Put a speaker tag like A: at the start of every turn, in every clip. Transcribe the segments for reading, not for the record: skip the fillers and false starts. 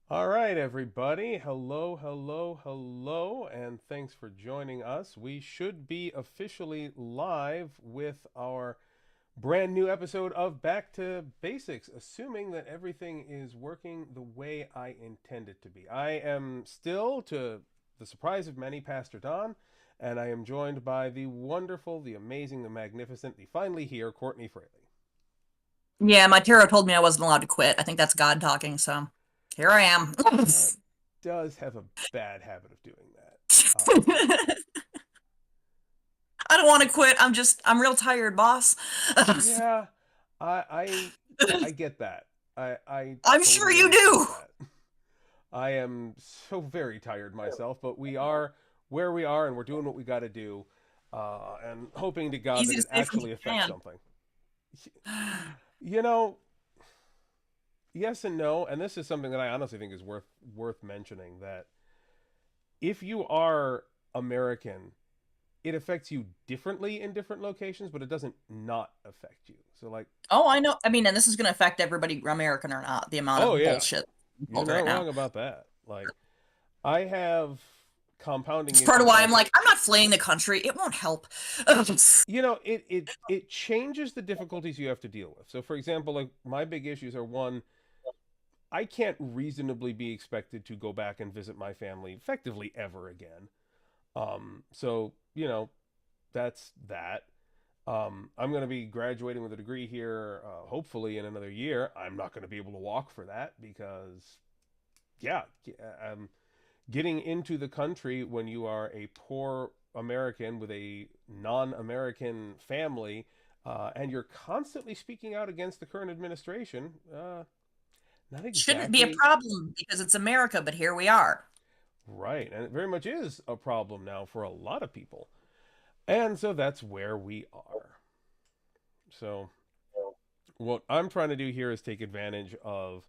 A: All right, everybody. Hello, hello, hello, and thanks for joining us. We should be officially live with our brand new episode of Back to Basics, assuming that everything is working the way I intend it to be. I am still, to the surprise of many, Pastor Don, and I am joined by the wonderful, the amazing, the magnificent, the finally here, Courtney Fraley.
B: Yeah, my tarot told me I wasn't allowed to quit. I think that's God talking, so here I am.
A: Does have a bad habit of doing that.
B: I don't want to quit. I'm real tired, boss.
A: Yeah, I I I get that. I
B: I'm sure you
A: totally get
B: do.
A: that. I am so very tired myself, but we are where we are, and we're doing what we got to do, and hoping to God
B: Easy
A: that
B: to
A: it
B: say from
A: actually affects
B: Japan.
A: something. You know, yes and no, and this is something that I honestly think is worth mentioning. That if you are American, it affects you differently in different locations, but it doesn't not affect you. So, like,
B: Oh, I know. I mean, and this is going to affect everybody, American or not, the amount
A: oh
B: of
A: yeah,
B: bullshit
A: you're
B: pulled
A: not
B: right now.
A: wrong about that. Like, I have compounding
B: It's part of
A: issues
B: why I'm
A: also.
B: like, I'm not fleeing the country. It won't help.
A: It changes the difficulties you have to deal with. So, for example, like my big issues are one, I can't reasonably be expected to go back and visit my family effectively ever again. So that's that. I'm going to be graduating with a degree here, hopefully in another year. I'm not going to be able to walk for that because, yeah, getting into the country when you are a poor American with a non-American family, and you're constantly speaking out against the current administration, not
B: Shouldn't be a
A: exactly
B: problem because it's America, but here we are.
A: right. And it very much is a problem now for a lot of people. And so that's where we are. So what I'm trying to do here is take advantage of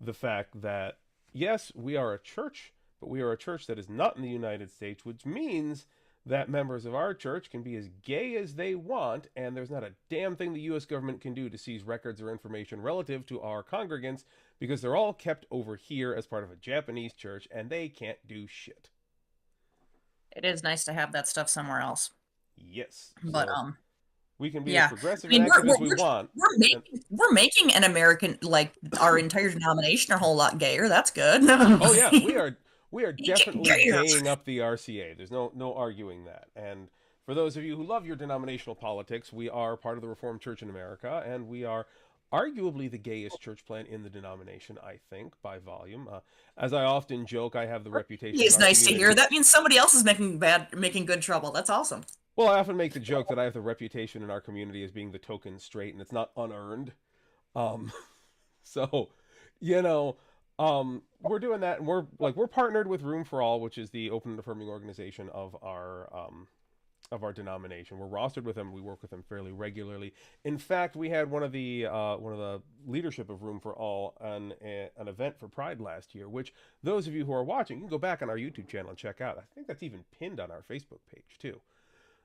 A: the fact that, yes, we are a church, but we are a church that is not in the United States, which means that members of our church can be as gay as they want, and there's not a damn thing the U.S. government can do to seize records or information relative to our congregants because they're all kept over here as part of a Japanese church, and they can't do shit.
B: It is nice to have that stuff somewhere else.
A: Yes.
B: But
A: So we can be as
B: yeah.
A: progressive
B: I
A: and
B: mean,
A: active as we want. And
B: we're making an American, like, our entire denomination a whole lot gayer. That's good.
A: oh yeah, we are definitely
B: Gayer.
A: gaying up the RCA. There's no arguing that. And for those of you who love your denominational politics, we are part of the Reformed Church in America, and we are arguably the gayest church plant in the denomination, I think, by volume. As I often joke, I have the reputation in
B: It's
A: our
B: nice to hear.
A: community.
B: That means somebody else is making good trouble. That's awesome.
A: Well, I often make the joke that I have the reputation in our community as being the token straight, and it's not unearned. Um, So, you know, we're doing that, and we're partnered with Room for All, which is the open and affirming organization of our denomination. We're rostered with them. We work with them fairly regularly. In fact, we had one of the leadership of Room for All on an event for Pride last year, which those of you who are watching, you can go back on our YouTube channel and check out. I think that's even pinned on our Facebook page too.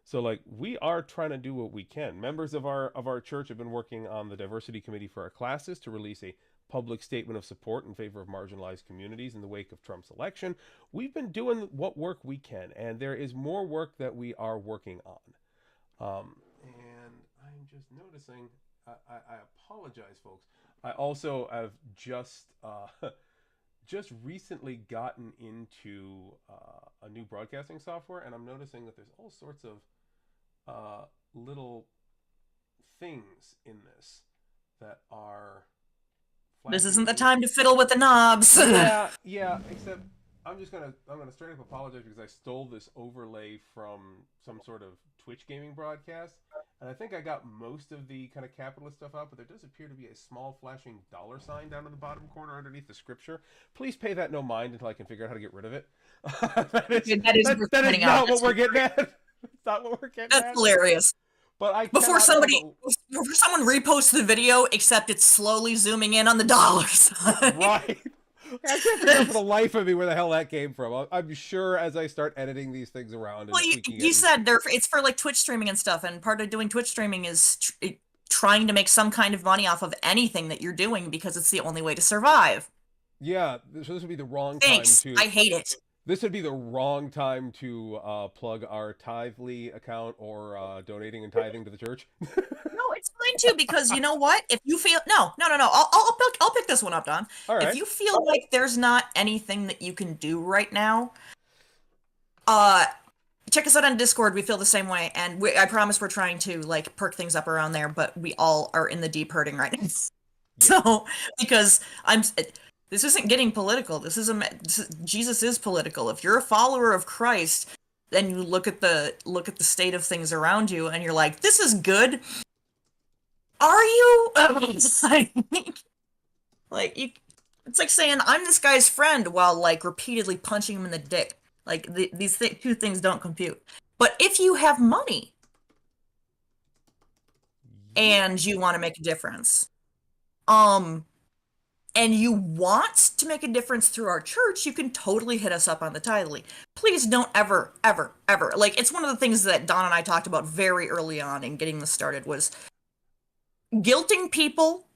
A: So like we are trying to do what we can. Members of our church have been working on the diversity committee for our classes to release a public statement of support in favor of marginalized communities in the wake of Trump's election. We've been doing what work we can, and there is more work that we are working on. And I'm just noticing. I apologize, folks. I also have just recently gotten into a new broadcasting software, and I'm noticing that there's all sorts of little things in this that are
B: This
A: flashing
B: isn't the
A: blue.
B: time to fiddle with the knobs.
A: Yeah, yeah. Except I'm gonna straight up apologize because I stole this overlay from some sort of Twitch gaming broadcast, and I think I got most of the kind of capitalist stuff out, but there does appear to be a small flashing dollar sign down in the bottom corner underneath the scripture. Please pay that no mind until I can figure out how to get rid of it.
B: That is worth
A: That is
B: pointing out.
A: not what we're getting at. That's not what we're getting
B: That's
A: at.
B: hilarious.
A: But I
B: Before
A: cannot for
B: somebody,
A: the
B: before someone reposts the video, except it's slowly zooming in on the dollar sign.
A: right. I can't figure out for the life of me where the hell that came from. I'm sure as I start editing these things around
B: Well,
A: and tweaking
B: you
A: it, and
B: said it's for like Twitch streaming and stuff, and part of doing Twitch streaming is trying to make some kind of money off of anything that you're doing because it's the only way to survive.
A: Yeah, so this would be the wrong time
B: Thanks.
A: to.
B: I hate it.
A: This would be the wrong time to plug our Tithely account or donating and tithing to the church.
B: No, it's fine too because you know what? If you feel no. I'll pick this one up, Don.
A: All
B: If
A: right.
B: you feel like there's not anything that you can do right now, uh, check us out on Discord. We feel the same way, and I promise we're trying to like perk things up around there. But we all are in the deep hurting right now.
A: Yeah.
B: So because this isn't getting political. Jesus is political. If you're a follower of Christ, then you look at the state of things around you, and you're like, this is good. Are you? Like you, it's like saying I'm this guy's friend while like repeatedly punching him in the dick. Like these two things don't compute. But if you have money and you want to make a difference, and you want to make a difference through our church, you can totally hit us up on the Tidely. Please don't ever, ever, ever. Like it's one of the things that Don and I talked about very early on in getting this started was guilting people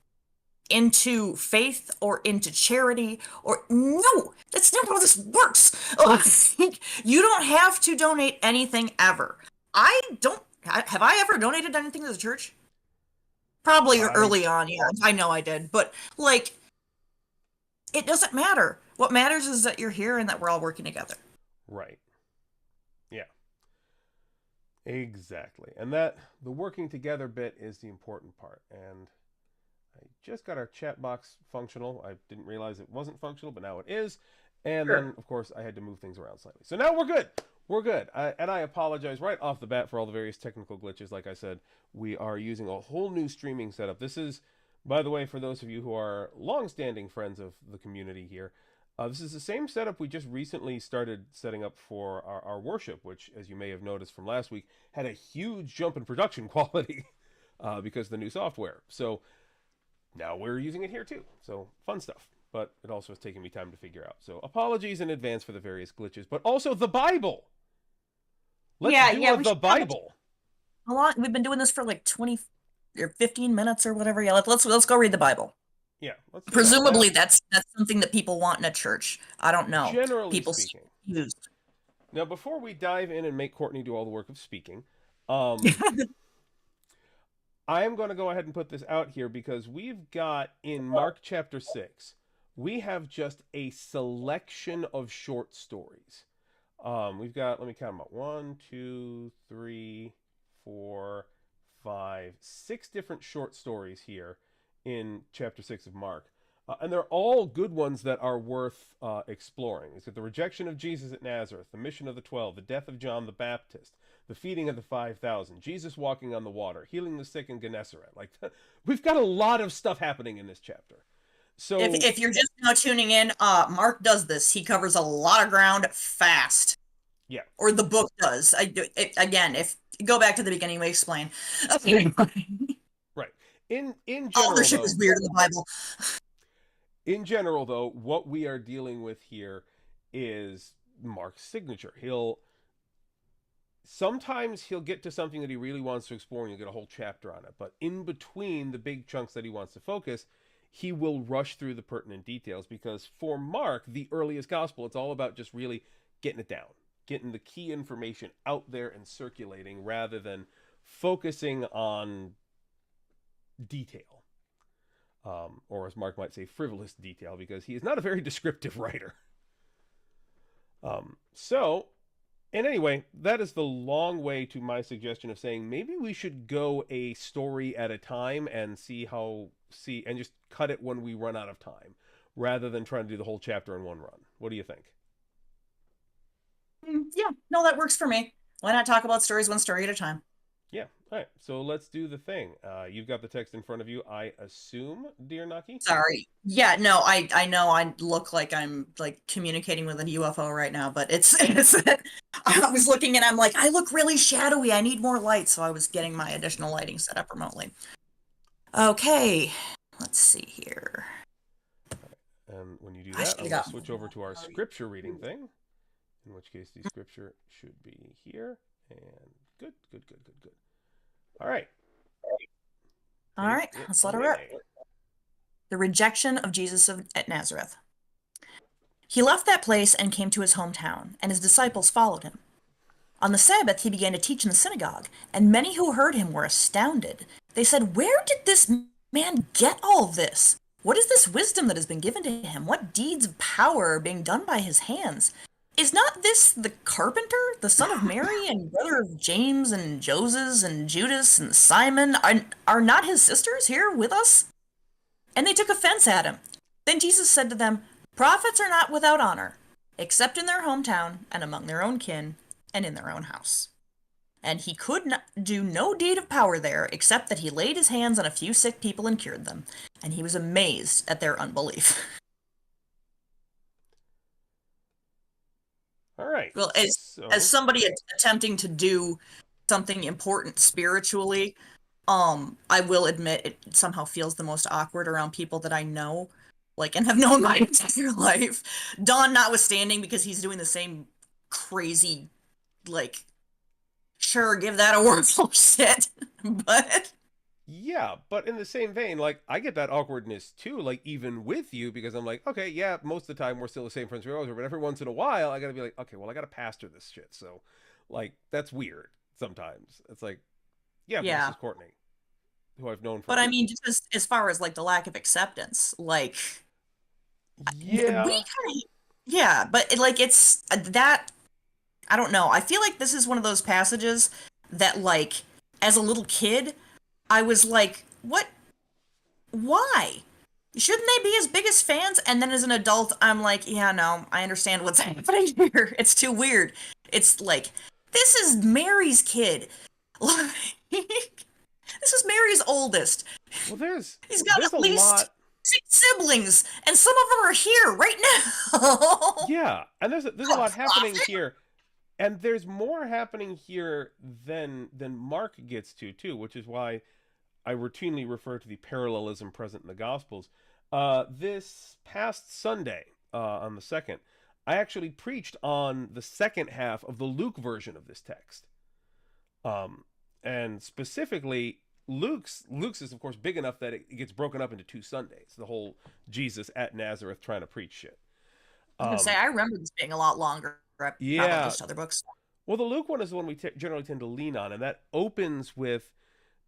B: into faith or into charity or no, that's not how this works. You don't have to donate anything ever. Have I ever donated anything to the church? Probably early on, yeah. I know I did, but like it doesn't matter. What matters is that you're here and that we're all working together.
A: Right. Yeah. Exactly. And that the working together bit is the important part. And I just got our chat box functional. I didn't realize it wasn't functional, but now it is. And then, of course, I had to move things around slightly. So now we're good. We're good. And I apologize right off the bat for all the various technical glitches. Like I said, we are using a whole new streaming setup. This is, by the way, for those of you who are long-standing friends of the community here, this is the same setup we just recently started setting up for our worship, which, as you may have noticed from last week, had a huge jump in production quality because of the new software. So now we're using it here too. So fun stuff. But it also has taken me time to figure out. So apologies in advance for the various glitches. But also the Bible. Let's do the Bible.
B: How long? We've been doing this for like 20 or 15 minutes or whatever. Yeah, let's go read the Bible.
A: Yeah.
B: Presumably that's something that people want in a church. I don't know.
A: Generally speaking. Now, before we dive in and make Courtney do all the work of speaking, I am going to go ahead and put this out here because we've got in Mark chapter 6, we have just a selection of short stories. We've got, let me count them up, 1, 2, 3, 4, 5, 6 different short stories here in chapter 6 of Mark. And they're all good ones that are worth exploring. It's got the rejection of Jesus at Nazareth, the mission of the 12, the death of John the Baptist, the feeding of the 5,000, Jesus walking on the water, healing the sick in Gennesaret. Like, we've got a lot of stuff happening in this chapter. So
B: if you're just now tuning in, Mark does this. He covers a lot of ground fast.
A: Yeah.
B: Or the book does. Again, if you go back to the beginning, we explain.
A: Right. In general,
B: all the shit is weird in the Bible.
A: In general, though, what we are dealing with here is Mark's signature. Sometimes he'll get to something that he really wants to explore and you'll get a whole chapter on it. But in between the big chunks that he wants to focus, he will rush through the pertinent details because for Mark, the earliest gospel, it's all about just really getting it down, getting the key information out there and circulating rather than focusing on detail. Or as Mark might say, frivolous detail, because he is not a very descriptive writer. And anyway, that is the long way to my suggestion of saying maybe we should go a story at a time and and just cut it when we run out of time, rather than trying to do the whole chapter in one run. What do you think?
B: Yeah, no, that works for me. Why not talk about stories one story at a time?
A: Yeah. All right. So let's do the thing. You've got the text in front of you, I assume, dear Naki?
B: Sorry. Yeah, no, I know I look like I'm like communicating with a UFO right now, but it's I was looking and I'm like, I look really shadowy. I need more light, so I was getting my additional lighting set up remotely. Okay. Let's see here.
A: And when you do that, I'm going to switch over to our scripture reading thing. In which case the scripture should be here. And good. All right.
B: All right, let's let her rip. The rejection of Jesus at Nazareth. He left that place and came to his hometown, and his disciples followed him. On the Sabbath, he began to teach in the synagogue, and many who heard him were astounded. They said, "Where did this man get all this? What is this wisdom that has been given to him? What deeds of power are being done by his hands? Is not this the carpenter, the son of Mary, and brother of James and Joses and Judas and Simon? Are not his sisters here with us?" And they took offense at him. Then Jesus said to them, "Prophets are not without honor, except in their hometown and among their own kin and in their own house." And he could do no deed of power there, except that he laid his hands on a few sick people and cured them. And he was amazed at their unbelief.
A: All right.
B: Well, as somebody attempting to do something important spiritually, I will admit it somehow feels the most awkward around people that I know, like, and have known my entire life. Don notwithstanding, because he's doing the same crazy, like, sure, give that a whirl shit. But
A: yeah, but in the same vein, like, I get that awkwardness too, like, even with you, because I'm like, okay, yeah, most of the time we're still the same friends we always were, but every once in a while I gotta be like, okay, well, I gotta pastor this shit. So, like, that's weird sometimes. It's like, yeah, but this is Courtney, who I've known for.
B: But I mean, just as far as like the lack of acceptance, like,
A: yeah,
B: yeah, but like it's that. I don't know. I feel like this is one of those passages that, like, as a little kid, I was like, what? Why? Shouldn't they be his biggest fans? And then as an adult, I'm like, yeah, no, I understand what's happening here. It's too weird. It's like, this is Mary's kid. This is Mary's oldest.
A: Well,
B: he's got at least 6 siblings, and some of them are here right now.
A: Yeah, and there's a lot happening here. And there's more happening here than Mark gets to, too, which is why I routinely refer to the parallelism present in the Gospels. This past Sunday, on the 2nd, I actually preached on the second half of the Luke version of this text. And specifically, Luke's is, of course, big enough that it gets broken up into 2 Sundays. The whole Jesus at Nazareth trying to preach shit.
B: I remember this being a lot longer.
A: Yeah.
B: Just other books.
A: Well, the Luke one is the one we generally tend to lean on, and that opens with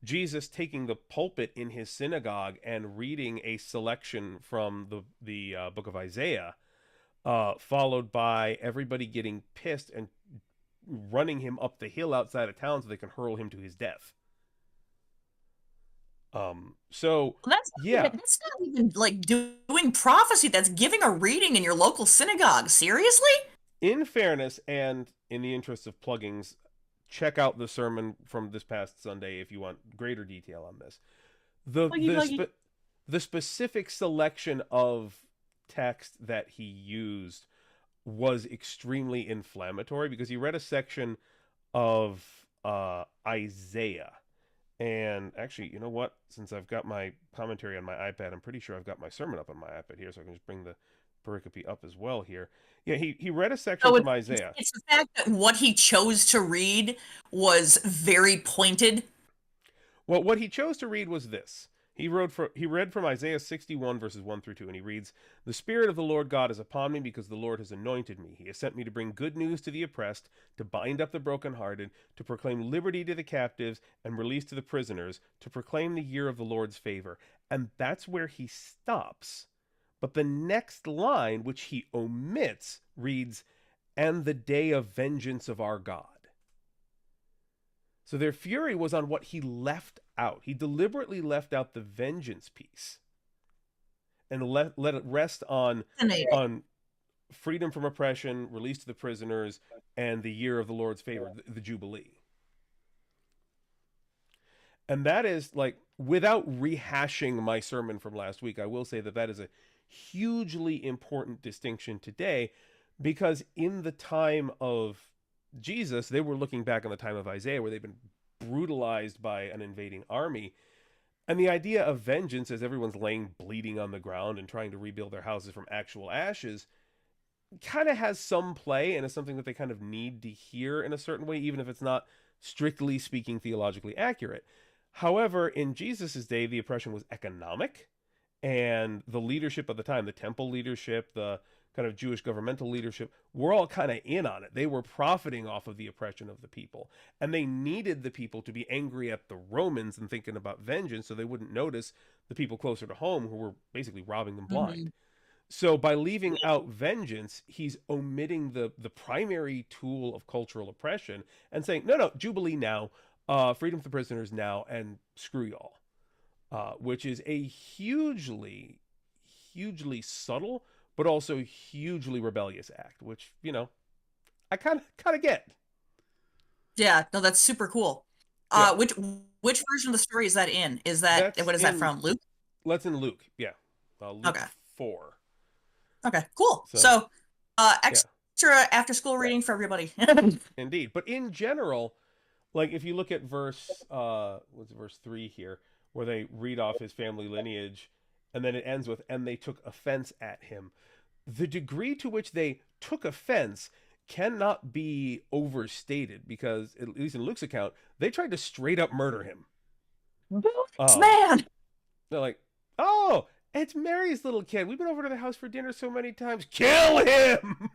A: Jesus taking the pulpit in his synagogue and reading a selection from the book of Isaiah, followed by everybody getting pissed and running him up the hill outside of town so they can hurl him to his death. So
B: that's not even like doing prophecy. That's giving a reading in your local synagogue. Seriously?
A: In fairness, and in the interest of pluggings, check out the sermon from this past Sunday if you want greater detail on this. The specific selection of text that he used was extremely inflammatory because he read a section of Isaiah. And actually, you know what? Since I've got my commentary on my iPad, I'm pretty sure I've got my sermon up on my iPad here, so I can just bring the pericope up as well here. Yeah, he read a section from Isaiah.
B: It's the fact that what he chose to read was very pointed.
A: Well, what he chose to read was this. He read from Isaiah 61 verses 1 through 2, and he reads, "The Spirit of the Lord God is upon me because the Lord has anointed me. He has sent me to bring good news to the oppressed, to bind up the brokenhearted, to proclaim liberty to the captives and release to the prisoners, to proclaim the year of the Lord's favor." And that's where he stops. But the next line, which he omits, reads, "And the day of vengeance of our God." So their fury was on what he left out. He deliberately left out the vengeance piece and let it rest on freedom from oppression, release to the prisoners, and the year of the Lord's favor, the Jubilee. And that is, like, without rehashing my sermon from last week, I will say that that is a hugely important distinction today, because in the time of Jesus, they were looking back on the time of Isaiah where they've been brutalized by an invading army. And the idea of vengeance, as everyone's laying bleeding on the ground and trying to rebuild their houses from actual ashes, kind of has some play and is something that they kind of need to hear in a certain way, even if it's not strictly speaking theologically accurate. However, in Jesus's day, the oppression was economic, and the leadership of the time, the temple leadership, the kind of Jewish governmental leadership were all kind of in on it. They were profiting off of the oppression of the people, and they needed the people to be angry at the Romans and thinking about vengeance so they wouldn't notice the people closer to home who were basically robbing them blind.
B: Mhm.
A: So by leaving out vengeance, he's omitting the primary tool of cultural oppression and saying, no, no, Jubilee now, freedom for prisoners now, and screw y'all. Which is a hugely, hugely subtle, but also hugely rebellious act, which, I kind of get.
B: Yeah, no, that's super cool.
A: Yeah,
B: Which version of the story is that in? Is that
A: that's
B: what is that
A: in
B: from? Luke?
A: Let's in Luke. Yeah, Luke
B: Okay.
A: 4.
B: Okay, cool.
A: So
B: So,
A: yeah,
B: extra after school reading for everybody.
A: indeed. But in general, like if you look at what's verse 3 here, where they read off his family lineage, and then it ends with, and they took offense at him. The degree to which they took offense cannot be overstated because, at least in Luke's account, they tried to straight up murder him. Um,
B: Man.
A: they're like, "Oh, it's Mary's little kid. We've been over to the house for dinner so many times. Kill him!"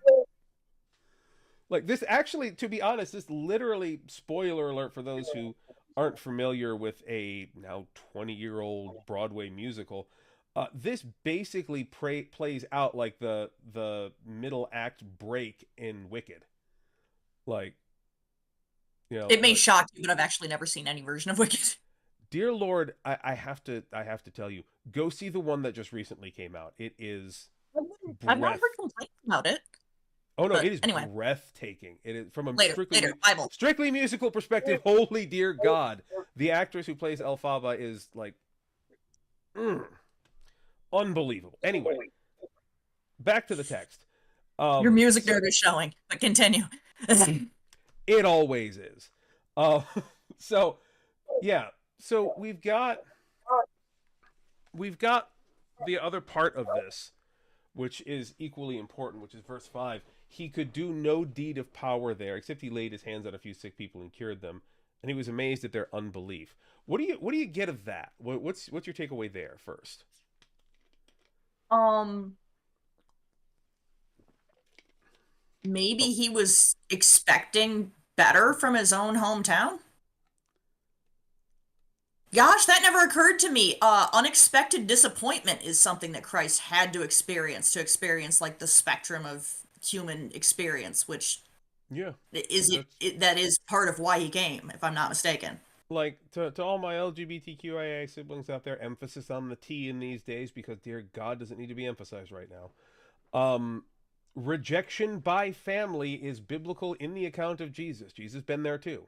A: Like this actually, to be honest, this literally, spoiler alert for those who aren't familiar with a now 20-year-old Broadway musical. This basically plays out like the middle act break in Wicked. Like,
B: It may
A: like,
B: shock you, but I've actually never seen any version of Wicked.
A: dear Lord, I have to tell you, go see the one that just recently came out. It is
B: I've not
A: breath.
B: heard complaints about it.
A: Oh no,
B: But
A: it is
B: anyway,
A: breathtaking. It is from a
B: later, Bible.
A: strictly musical perspective. Holy dear God, the actress who plays Elphaba is like, unbelievable. Anyway, back to the text.
B: Your music
A: So
B: nerd is showing, but continue.
A: it always is. Uh, so yeah, so we've got the other part of this, which is equally important, which is verse 5. He could do no deed of power there, except he laid his hands on a few sick people and cured them, and he was amazed at their unbelief. What do you get of that? What's your takeaway there first?
B: Um,
A: Oh,
B: Maybe he was expecting better from his own hometown. Gosh, that never occurred to me. Unexpected disappointment is something that Christ had to experience like the spectrum of human experience, which
A: yeah, that's
B: that is part of why he came, if I'm not mistaken.
A: like to all my LGBTQIA siblings out there. Emphasis on the T in these days because dear God doesn't need to be emphasized right now. Rejection by family is biblical in the account of Jesus. Jesus been there too.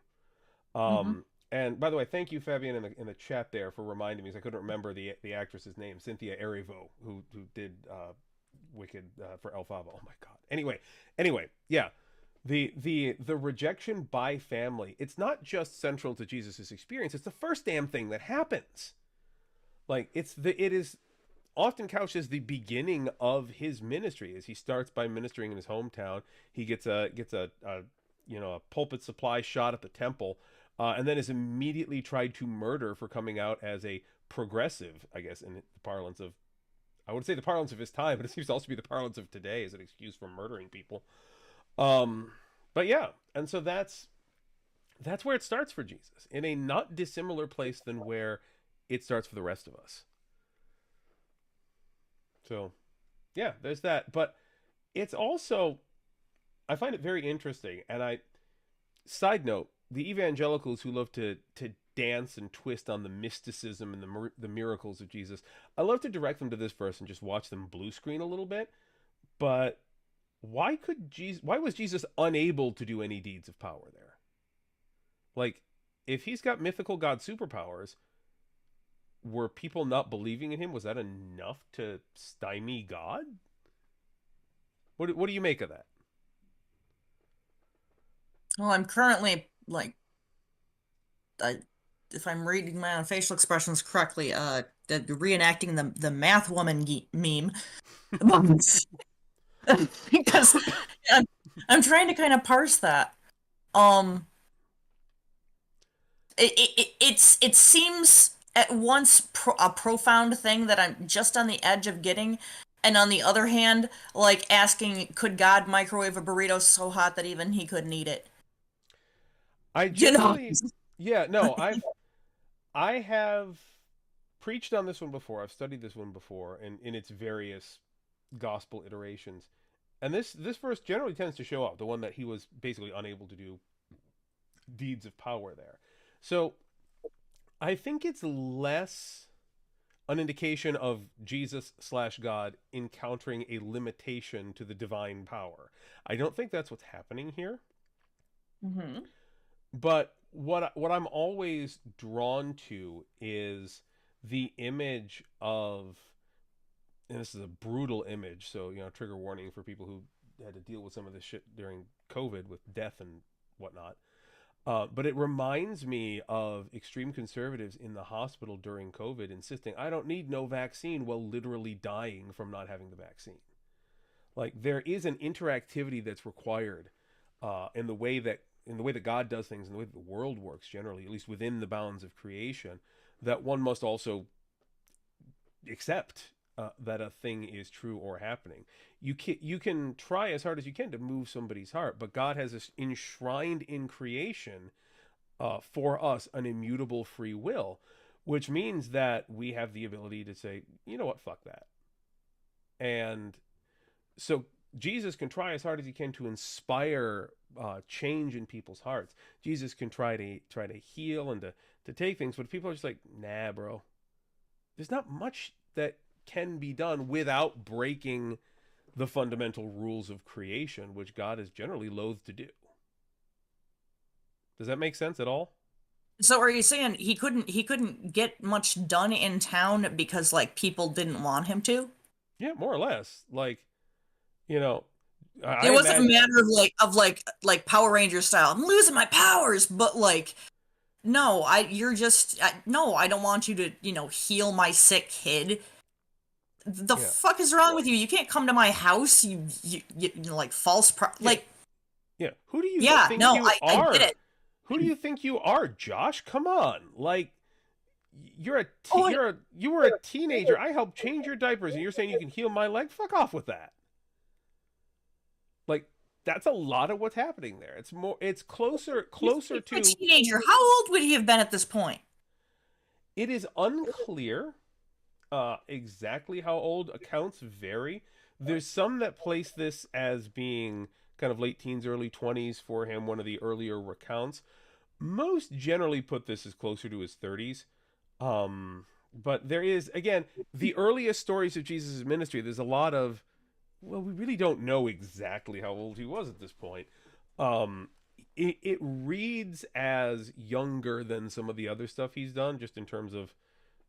B: Hmm.
A: And by the way, thank you, Fabian, in the chat there for reminding me, because I couldn't remember the actress's name, Cynthia Erivo, who did Wicked for Elphaba. Oh my God. Anyway, yeah, the rejection by family. It's not just central to Jesus's experience. It's the first damn thing that happens. Like it is often couched as the beginning of his ministry, as he starts by ministering in his hometown. He gets a pulpit supply shot at the temple, and then is immediately tried to murder for coming out as a progressive, I guess, in the parlance of, I would say the parlance of his time, but it seems to also be the parlance of today as an excuse for murdering people. Um, but yeah, and so that's where it starts for Jesus, in a not dissimilar place than where it starts for the rest of us. So yeah, there's that. But it's also, I find it very interesting, and I side note, the evangelicals who love to dance and twist on the mysticism and the miracles of Jesus, I love to direct them to this verse and just watch them blue screen a little bit. But why was Jesus unable to do any deeds of power there? Like, if he's got mythical god superpowers, were people not believing in him? Was that enough to stymie God? What do you make of that?
B: Well, I'm currently like, I, if I'm reading my own facial expressions correctly, reenacting the math woman meme. Because I'm, I'm trying to kind of parse that. Um, it seems at once a profound thing that I'm just on the edge of getting, And on the other hand, like asking, could God microwave a burrito so hot that even he couldn't eat it?
A: I
B: You know?
A: generally, yeah, no, I have preached on this one before. I've studied this one before, and in its various gospel iterations. And this verse generally tends to show up, the one that he was basically unable to do deeds of power there. So I think it's less an indication of Jesus slash God encountering a limitation to the divine power. I don't think that's what's happening here.
B: Hmm.
A: But what I'm always drawn to is the image of, and this is a brutal image, so trigger warning for people who had to deal with some of this shit during COVID with death and whatnot. But it reminds me of extreme conservatives in the hospital during COVID insisting, I don't need no vaccine, while literally dying from not having the vaccine. Like, there is an interactivity that's required in the way that God does things, and the way that the world works generally, at least within the bounds of creation, that one must also accept that a thing is true or happening. You can try as hard as you can to move somebody's heart, but God has this enshrined in creation for us an immutable free will, which means that we have the ability to say, you know what, fuck that. And so Jesus can try as hard as he can to inspire change in people's hearts. Jesus can try to heal and to take things, but people are just like, nah, bro. There's not much that can be done without breaking the fundamental rules of creation, which God is generally loath to do. Does that make sense at all?
B: So are you saying he couldn't get much done in town because like people didn't want him to?
A: Yeah, more or less. Like, you know, I
B: It wasn't a
A: imagine.
B: matter of like Power Ranger style. I'm losing my powers, but like no, no, I don't want you to, heal my sick kid. The
A: Yeah,
B: fuck is wrong with you? You can't come to my house, like
A: yeah,
B: like
A: yeah. Who do you
B: yeah,
A: think
B: no,
A: you
B: I get
A: are?
B: it.
A: Who do you think you are, Josh? Come on, like
B: Oh,
A: you were a teenager. I helped change your diapers, and you're saying you can heal my leg? Fuck off with that. Like, that's a lot of what's happening there. It's more. It's closer
B: a
A: to.
B: teenager. How old would he have been at this point?
A: It is unclear exactly how old. Accounts vary. There's some that place this as being kind of late teens, early 20s for him, one of the earlier recounts. Most generally put this as closer to his 30s. But there is, again, the earliest stories of Jesus' ministry, there's a lot of, well, we really don't know exactly how old he was at this point. Um, it reads as younger than some of the other stuff he's done, just in terms of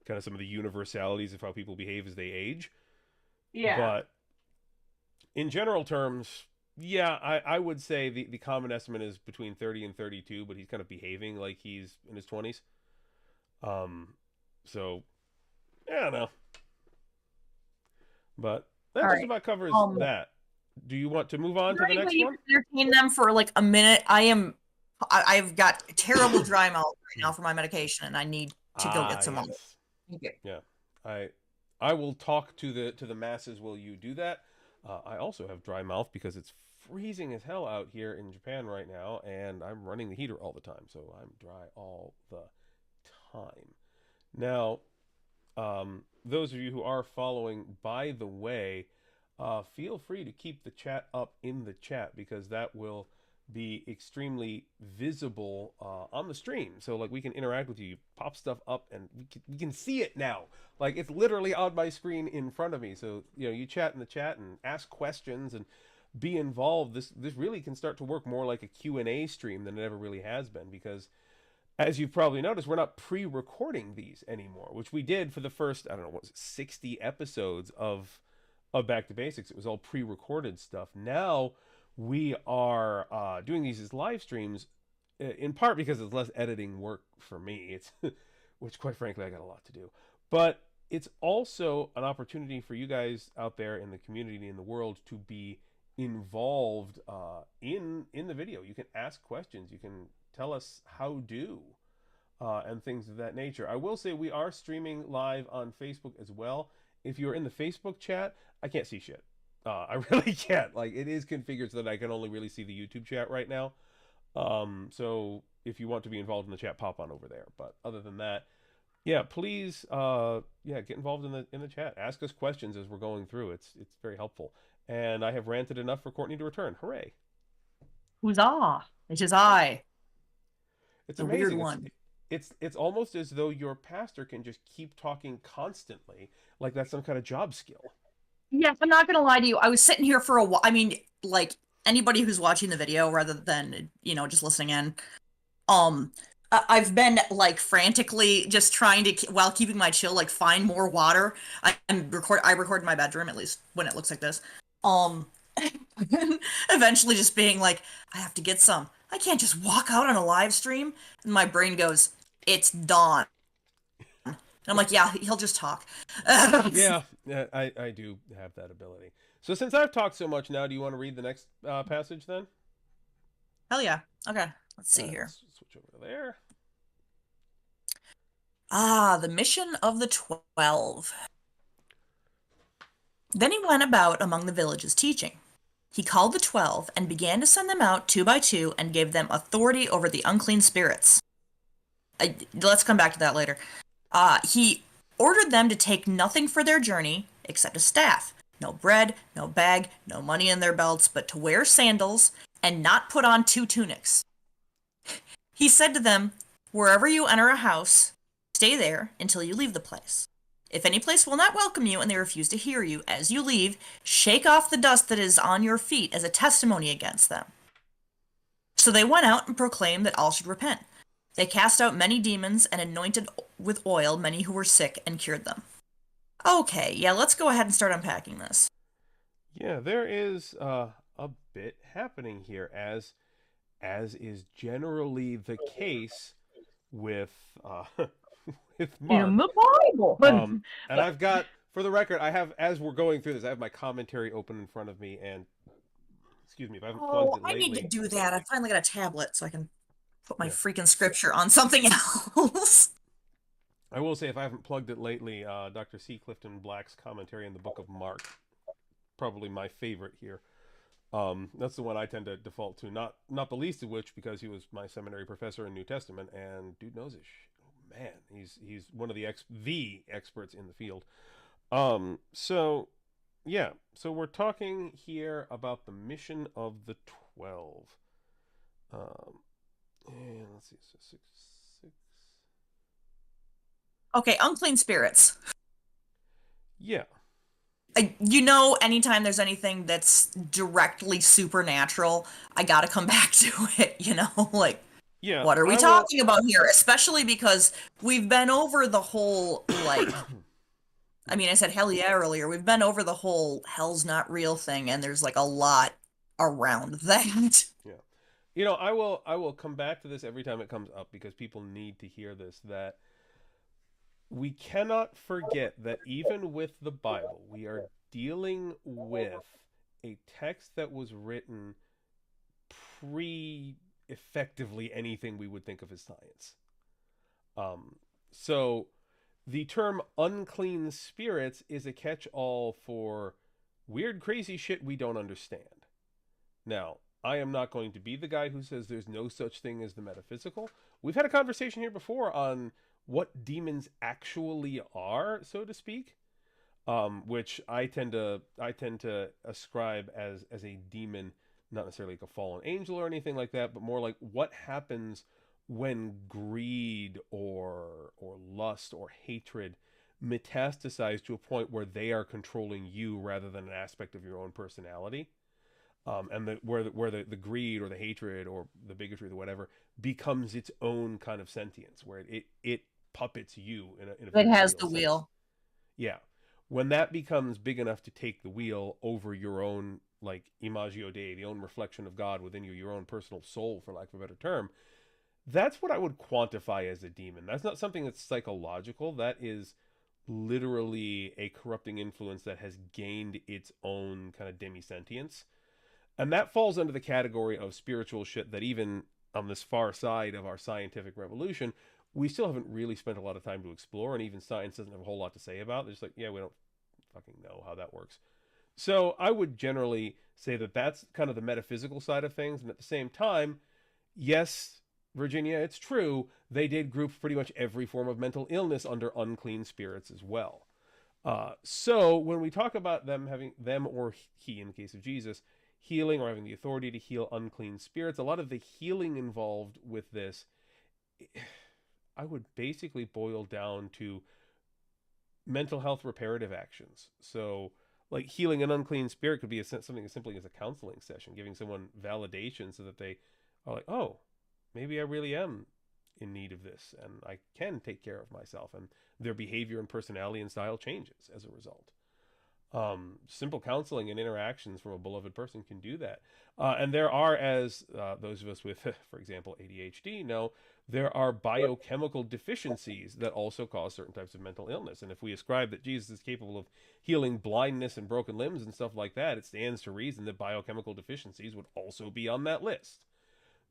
A: kind of some of the universalities of how people behave as they age.
B: Yeah.
A: But in general terms, yeah, I would say the common estimate is between 30 and 32, but he's kind of behaving like he's in his 20s. Um, so, yeah, I don't know. But that
B: All
A: just
B: right.
A: about covers
B: Um,
A: that. Do you want to move on
B: is
A: to
B: there
A: the
B: any way
A: next
B: you
A: one?
B: can entertain them for like a minute? I've got terrible dry mouth right now for my medication, and I need to go get
A: Ah,
B: some more.
A: yes.
B: Okay.
A: Yeah. I I will talk to the masses while you do that. I also have dry mouth because it's freezing as hell out here in Japan right now, and I'm running the heater all the time, so I'm dry all the time. Now, those of you who are following, by the way, feel free to keep the chat up in the chat, because that will be extremely visible on the stream. So like, we can interact with you. You pop stuff up, and we can see it now. Like, it's literally on my screen in front of me. So you chat in the chat and ask questions and be involved. This really can start to work more like a Q&A stream than it ever really has been, because as you've probably noticed, we're not pre-recording these anymore, which we did for the first, I don't know, what was it, 60 episodes of Back to Basics. It was all pre-recorded stuff. Now we are doing these as live streams, in part because it's less editing work for me. It's which, quite frankly, I got a lot to do. But it's also an opportunity for you guys out there in the community, in the world, to be involved in the video. You can ask questions. You can tell us how do and things of that nature. I will say we are streaming live on Facebook as well. if you're in the Facebook chat, I can't see shit. I really can't. Like, it is configured so that I can only really see the YouTube chat right now. So if you want to be involved in the chat, pop on over there. But other than that, yeah, please, yeah, get involved in the chat. Ask us questions as we're going through. It's very helpful. And I have ranted enough for Courtney to return. Hooray!
B: Huzzah! It is I,
A: It's
B: the weird
A: amazing.
B: one.
A: It's almost as though your pastor can just keep talking constantly, like that's some kind of job skill.
B: Yes, I'm not gonna lie to you. I was sitting here for a while. I mean, like anybody who's watching the video rather than, just listening in, I've been like frantically just trying to, while keeping my chill, like find more water. I record in my bedroom, at least when it looks like this. Um, eventually just being like, I have to get some. I can't just walk out on a live stream. And my brain goes, it's dawn. And I'm like, yeah, he'll just talk.
A: Yeah, yeah, I do have that ability. So since I've talked so much now, do you want to read the next passage then?
B: Hell yeah. Okay, let's
A: All
B: see
A: right,
B: here.
A: let's switch over to there.
B: Ah, the mission of the 12. Then he went about among the villages teaching. He called the 12 and began to send them out two by two and gave them authority over the unclean spirits. Let's come back to that later. He ordered them to take nothing for their journey except a staff. No bread, no bag, no money in their belts, but to wear sandals and not put on two tunics. He said to them, wherever you enter a house, stay there until you leave the place. If any place will not welcome you and they refuse to hear you as you leave, shake off the dust that is on your feet as a testimony against them. So they went out and proclaimed that all should repent. They cast out many demons and anointed with oil many who were sick and cured them. Okay, yeah, let's go ahead and start unpacking this.
A: Yeah, there is a bit happening here, as is generally the case with with Mark.
B: In the Bible.
A: And I've got, for the record, I have, as we're going through this, I have my commentary open in front of me, and excuse me if I haven't plugged it
B: I need
A: lately.
B: to do that. I finally got a tablet so I can put my
A: Yeah.
B: freaking scripture on something else.
A: I will say, if I haven't plugged it lately, Dr. C. Clifton Black's commentary in the Book of Mark, probably my favorite here. That's the one I tend to default to, not the least of which because he was my seminary professor in New Testament, and dude knows his shit. Oh, man, he's one of the experts in the field. So yeah, so we're talking here about the mission of the 12. Um, and let's see, so six.
B: Okay, unclean spirits.
A: Yeah.
B: Anytime there's anything that's directly supernatural, I gotta come back to it, like,
A: Yeah.
B: what are we talking about here? Especially because we've been over the whole, like, I mean, I said hell yeah earlier. We've been over the whole hell's not real thing, and there's, like, a lot around that.
A: Yeah. I will come back to this every time it comes up because people need to hear this, that we cannot forget that even with the Bible, we are dealing with a text that was written pre effectively anything we would think of as science. So the term unclean spirits is a catch-all for weird, crazy shit we don't understand. Now, I am not going to be the guy who says there's no such thing as the metaphysical. We've had a conversation here before on what demons actually are, so to speak, which I tend to ascribe as a demon, not necessarily like a fallen angel or anything like that, but more like what happens when greed or lust or hatred metastasize to a point where they are controlling you rather than an aspect of your own personality. And where the greed or the hatred or the bigotry or whatever becomes its own kind of sentience, where it puppets you in a very
B: It has
A: real
B: the
A: sense.
B: wheel.
A: Yeah, when that becomes big enough to take the wheel over your own, like, imagio Dei, the own reflection of God within you, your own personal soul, for lack of a better term, that's what I would quantify as a demon. That's not something that's psychological. That is literally a corrupting influence that has gained its own kind of demisentience. And that falls under the category of spiritual shit that even on this far side of our scientific revolution, we still haven't really spent a lot of time to explore, and even science doesn't have a whole lot to say about. They're just like, yeah, we don't fucking know how that works. So I would generally say that that's kind of the metaphysical side of things. And at the same time, yes, Virginia, it's true. They did group pretty much every form of mental illness under unclean spirits as well. So when we talk about them or he, in the case of Jesus, healing or having the authority to heal unclean spirits, a lot of the healing involved with this, I would basically boil down to mental health reparative actions. So, like healing an unclean spirit could be something as simply as a counseling session, giving someone validation so that they are like, oh, maybe I really am in need of this and I can take care of myself. And their behavior and personality and style changes as a result. Simple counseling and interactions from a beloved person can do that. And there are, as those of us with, for example, ADHD know, there are biochemical deficiencies that also cause certain types of mental illness. And if we ascribe that Jesus is capable of healing blindness and broken limbs and stuff like that, it stands to reason that biochemical deficiencies would also be on that list.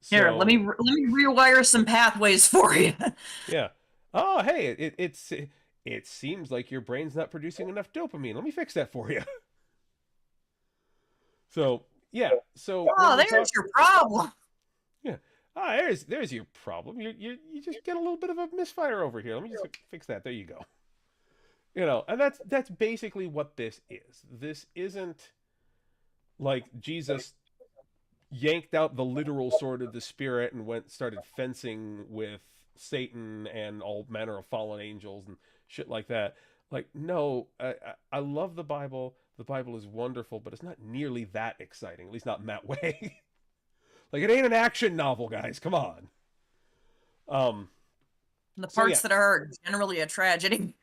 B: Here,
A: So,
B: let me rewire some pathways for you.
A: yeah. Oh, hey, it seems like your brain's not producing enough dopamine. Let me fix that for you. So, yeah. So
B: Oh, there's your problem.
A: yeah. Ah, there's your problem. You just get a little bit of a misfire over here. Let me just fix that. There you go. You know, and that's basically what this is. This isn't like Jesus yanked out the literal sword of the spirit and started fencing with Satan and all manner of fallen angels and shit like that. Like, no, I love the Bible. The Bible is wonderful, but it's not nearly that exciting. At least not in that way. Like, it ain't an action novel, guys. Come on.
B: The parts that are generally a tragedy.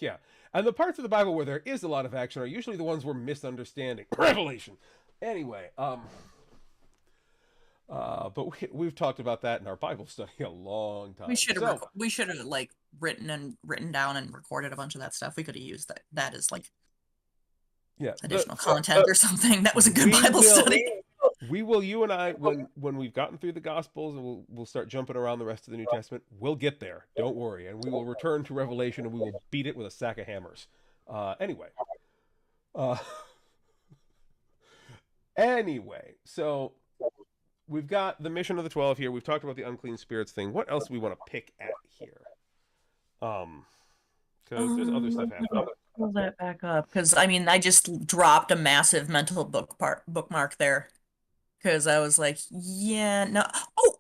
A: Yeah. And the parts of the Bible where there is a lot of action are usually the ones we're misunderstanding. Revelation. Anyway, but we've talked about that in our Bible study a long time.
B: We should have like written down and recorded a bunch of that stuff. We could have used that as like additional content or something. That was a good Bible study.
A: We will, you and I, when we've gotten through the Gospels and we'll start jumping around the rest of the New Testament, we'll get there. Don't worry. And we will return to Revelation and we will beat it with a sack of hammers. Anyway, so we've got the mission of the 12 here. We've talked about the unclean spirits thing. What else do we want to pick at here? Because there's other stuff happening.
B: Pull that back up, because I mean, I just dropped a massive mental bookmark there. Because I was like, yeah, no.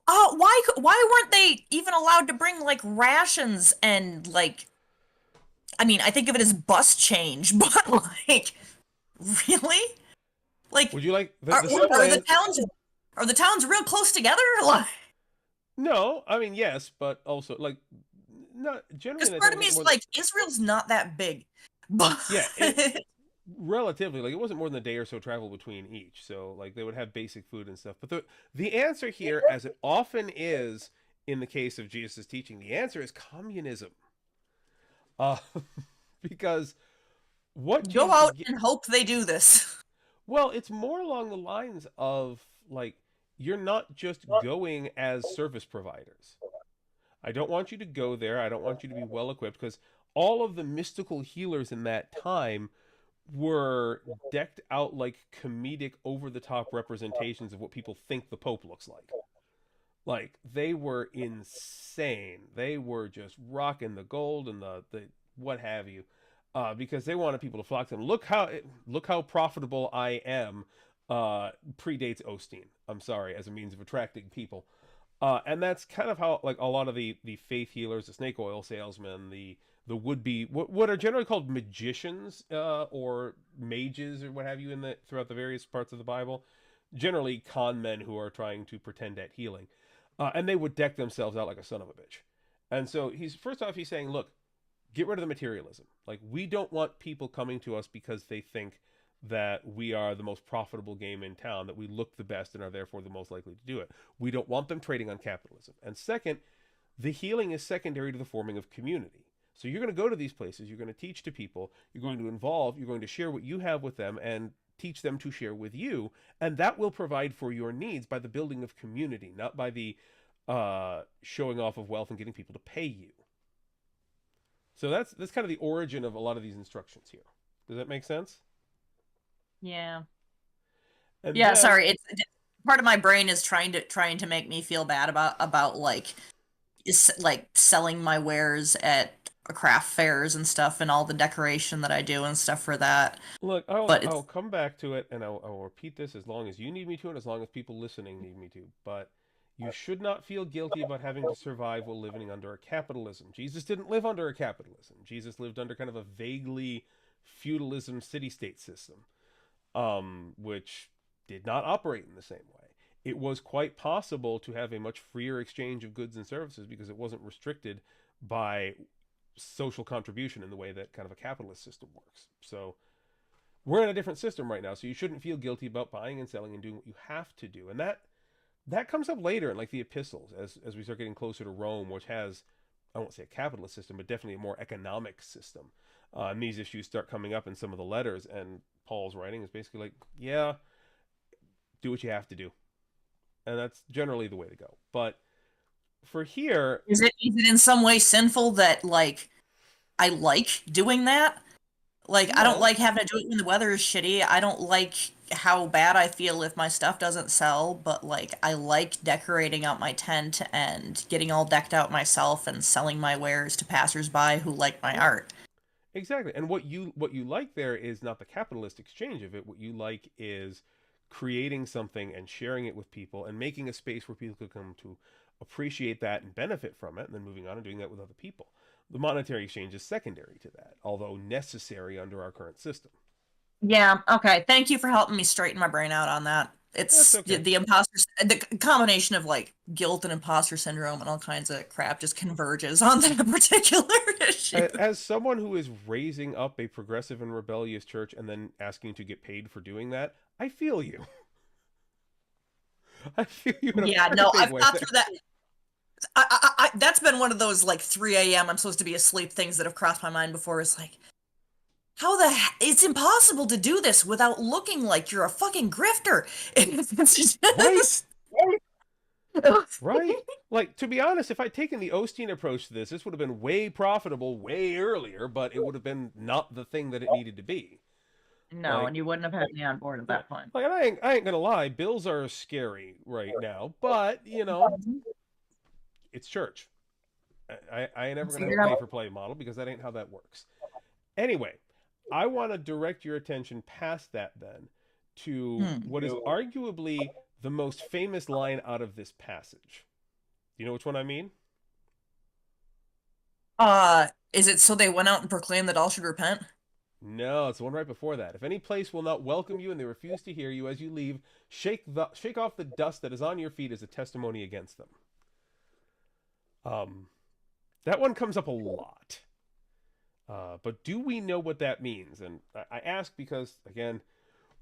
B: Why weren't they even allowed to bring like rations and like? I mean, I think of it as bus change, but like, really? Like,
A: would you like
B: are the towns real close together? Like,
A: no, I mean yes, but also like, not generally.
B: Because part of me is like, Israel's not that big, but
A: yeah. Relatively, like it wasn't more than a day or so travel between each, so like they would have basic food and stuff. But the answer here, as it often is in the case of Jesus' teaching, the answer is communism. Because what
B: go out and hope they do this.
A: Well, it's more along the lines of like, you're not just going as service providers. I don't want you to go there. I don't want you to be well equipped, because all of the mystical healers in that time were decked out like comedic, over-the-top representations of what people think the Pope looks like. Like, they were insane. They were just rocking the gold and the what have you, because they wanted people to flock to them. Look how profitable I am. Predates Osteen. I'm sorry, as a means of attracting people. And that's kind of how like a lot of the faith healers, the snake oil salesmen, the would-be what are generally called magicians or mages or what have you throughout the various parts of the Bible, generally con men who are trying to pretend at healing, and they would deck themselves out like a son of a bitch. And so he's saying, look, get rid of the materialism. Like, we don't want people coming to us because they think that we are the most profitable game in town, that we look the best and are therefore the most likely to do it. We don't want them trading on capitalism. And second, the healing is secondary to the forming of community. So you're going to go to these places, you're going to teach to people, you're going to involve, you're going to share what you have with them and teach them to share with you. And that will provide for your needs by the building of community, not by the showing off of wealth and getting people to pay you. So that's kind of the origin of a lot of these instructions here. Does that make sense?
C: Yeah.
A: And
B: Yeah,
A: then,
B: sorry. It's part of my brain is trying to make me feel bad about like like selling my wares at craft fairs and stuff and all the decoration that I do and stuff for that.
A: look,
B: But
A: I'll
B: it's
A: come back to it, and I'll repeat this as long as you need me to, and as long as people listening need me to. But you should not feel guilty about having to survive while living under a capitalism. Jesus didn't live under a capitalism. Jesus lived under kind of a vaguely feudalism city-state system, which did not operate in the same way. It was quite possible to have a much freer exchange of goods and services because it wasn't restricted by social contribution in the way that kind of a capitalist system works. So we're in a different system right now, so you shouldn't feel guilty about buying and selling and doing what you have to do. And that comes up later in like the epistles as we start getting closer to Rome, which has, I won't say a capitalist system, but definitely a more economic system. And these issues start coming up in some of the letters, and Paul's writing is basically like, yeah, do what you have to do, and that's generally the way to go. But for here,
B: is it in some way sinful that like I like doing that? Like, I don't
A: no,
B: like having to do it when the weather is shitty. I don't like how bad I feel if my stuff doesn't sell, but like I like decorating out my tent and getting all decked out myself and selling my wares to passersby who like my
A: yeah,
B: art.
A: exactly. And what you like there is not the capitalist exchange of it. What you like is creating something and sharing it with people and making a space where people could come to appreciate that and benefit from it, and then moving on and doing that with other people. The monetary exchange is secondary to that, although necessary under our current system.
B: Yeah, okay. Thank you for helping me straighten my brain out on that.
A: That's
B: It's
A: okay.
B: the imposter, the combination of like guilt and imposter syndrome and all kinds of crap just converges on that particular issue.
A: As someone who is raising up a progressive and rebellious church and then asking to get paid for doing that, I feel you. I feel you in a
B: Yeah,
A: very
B: no,
A: big
B: I've
A: way
B: got
A: there.
B: through that. That's been one of those like 3 a.m. I'm supposed to be asleep things that have crossed my mind before. It's like, it's impossible to do this without looking like you're a fucking grifter. It's
A: Right?
B: just,
A: Right? Like, to be honest, if I'd taken the Osteen approach to this would have been way profitable way earlier, but it would have been not the thing that it needed to be.
C: No,
A: Like,
C: and you wouldn't have had me on board at
A: yeah.
C: that point.
A: Like, and I ain't gonna lie, bills are scary right now, but, it's church. I ain't ever gonna have a
B: figure
A: pay
B: out.
A: for play model because that ain't how that works. Anyway, I want to direct your attention past that then to
B: Hmm.
A: what is arguably the most famous line out of this passage. Do you know which one I mean?
B: Is it so they went out and proclaimed that all should repent?
A: No, it's the one right before that. If any place will not welcome you and they refuse to hear you as you leave, shake off the dust that is on your feet as a testimony against them. Um, that one comes up a lot. But do we know what that means? And I ask because, again,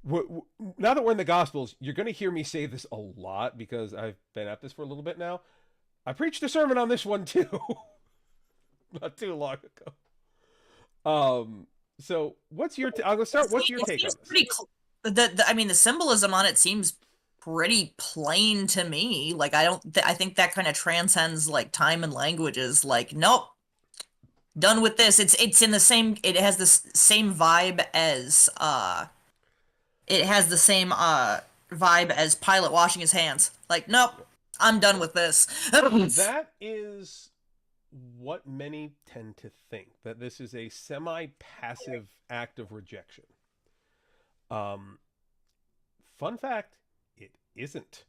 A: now that we're in the Gospels, you're going to hear me say this a lot because I've been at this for a little bit now. I preached a sermon on this one too, not too long ago. So what's your? I'm gonna start. What's your
B: It
A: take on
B: seems
A: this?
B: pretty. I mean, the symbolism on it seems pretty plain to me. Like, I don't. I think that kind of transcends like time and languages. Like, nope, done with this. It's in the same. It has the same vibe as It has the same vibe as Pilate washing his hands. Like, nope,
A: Yep.
B: I'm done with this.
A: That is what many tend to think, that this is a semi-passive act of rejection. Um, Fun fact, it isn't.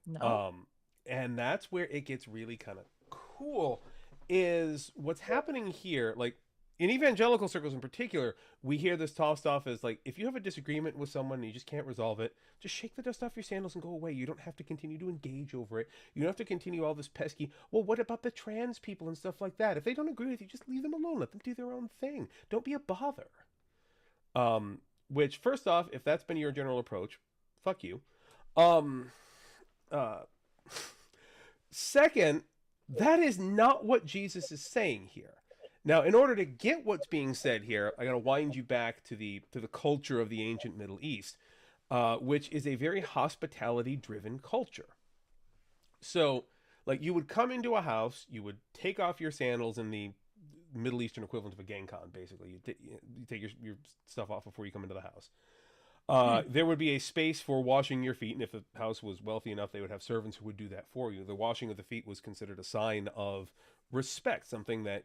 B: No.
A: Um, and that's where it gets really kind of cool. Is what's happening here, like in evangelical circles in particular, we hear this tossed off as like, if you have a disagreement with someone and you just can't resolve it, just shake the dust off your sandals and go away. You don't have to continue to engage over it. You don't have to continue all this pesky, well, what about the trans people and stuff like that? If they don't agree with you, just leave them alone. Let them do their own thing. Don't be a bother. Which, first off, if that's been your general approach, fuck you. Um, uh, Second, that is not what Jesus is saying here. Now, in order to get what's being said here, I got to wind you back to the culture of the ancient Middle East, which is a very hospitality-driven culture. So, like, you would come into a house, you would take off your sandals in Middle Eastern equivalent of a gang con, basically. You take your stuff off before you come into the house. There would be a space for washing your feet, and if the house was wealthy enough, they would have servants who would do that for you. The washing of the feet was considered a sign of respect, something that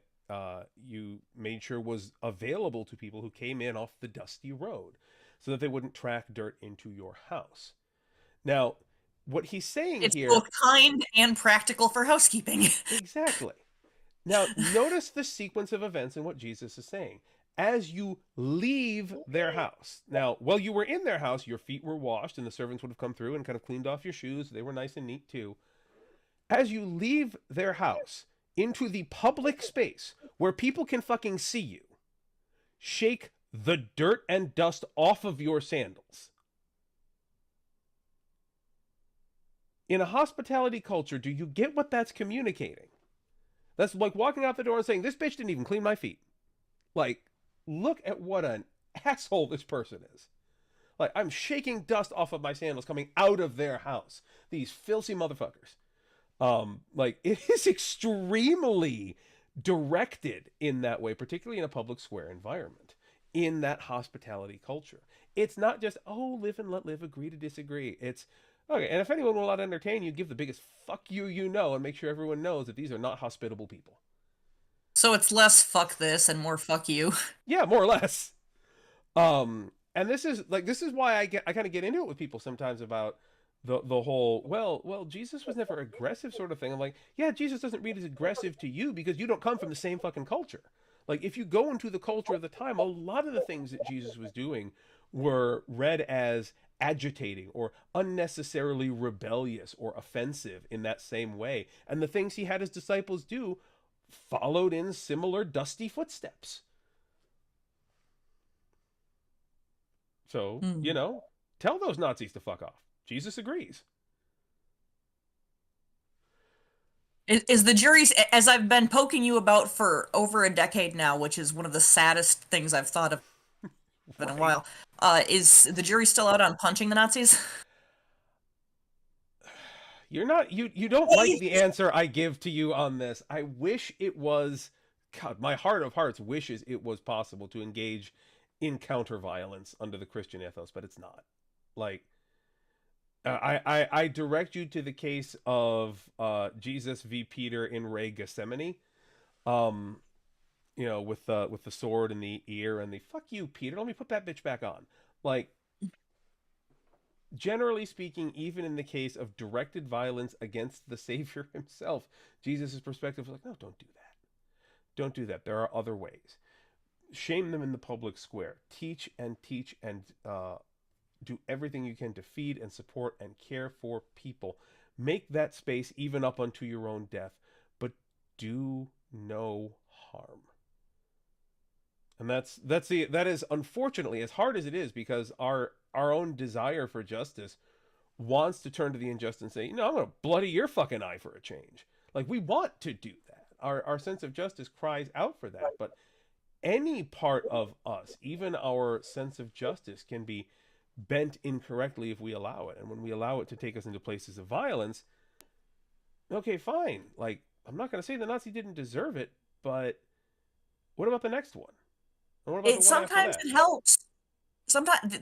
A: you made sure was available to people who came in off the dusty road, so that they wouldn't track dirt into your house. Now, what he's saying
B: It's
A: here...
B: both kind and practical for housekeeping.
A: Exactly. Now, notice the sequence of events and what Jesus is saying. As you leave their house. Now, while you were in their house, your feet were washed, and the servants would have come through and kind of cleaned off your shoes. They were nice and neat, too. As you leave their house into the public space where people can fucking see you, shake the dirt and dust off of your sandals. In a hospitality culture, do you get what that's communicating? That's like walking out the door and saying, this bitch didn't even clean my feet. Like, look at what an asshole this person is. Like, I'm shaking dust off of my sandals coming out of their house. These filthy motherfuckers. Like, it is extremely directed in that way, particularly in a public square environment, in that hospitality culture. It's not just, oh, live and let live, agree to disagree. It's, okay, and if anyone will not entertain you, give the biggest fuck you know, and make sure everyone knows that these are not hospitable people.
B: So it's less fuck this and more fuck you.
A: Yeah, more or less. And this is why I kind of get into it with people sometimes about the whole, well, Jesus was never aggressive sort of thing. I'm like, yeah, Jesus doesn't read as aggressive to you because you don't come from the same fucking culture. Like, if you go into the culture of the time, a lot of the things that Jesus was doing were read as agitating or unnecessarily rebellious or offensive in that same way. And the things he had his disciples do followed in similar dusty footsteps. So, tell those Nazis to fuck off. Jesus agrees.
B: Is the jury's, as I've been poking you about for over a decade now, which is one of the saddest things I've thought of in a while, is the jury still out on punching the Nazis?
A: You're not, you don't like the answer I give to you on this. I wish it was, God, my heart of hearts wishes it was possible to engage in counter violence under the Christian ethos, but it's not. Like, I direct you to the case of Jesus v. Peter in Ray Gethsemane, with the sword in the ear and the fuck you, Peter, let me put that bitch back on. Like, generally speaking, even in the case of directed violence against the Savior himself, Jesus' perspective is like, no, don't do that. Don't do that. There are other ways. Shame them in the public square. Teach and do everything you can to feed and support and care for people. Make that space even up unto your own death, but do no harm. And that is unfortunately, as hard as it is, because our own desire for justice wants to turn to the unjust and say, I'm going to bloody your fucking eye for a change. Like, we want to do that. Our sense of justice cries out for that, but any part of us, even our sense of justice, can be bent incorrectly if we allow it. And when we allow it to take us into places of violence, okay, fine. Like, I'm not going to say the Nazi didn't deserve it, but what about the next one? What about
B: Sometimes it helps. Sometimes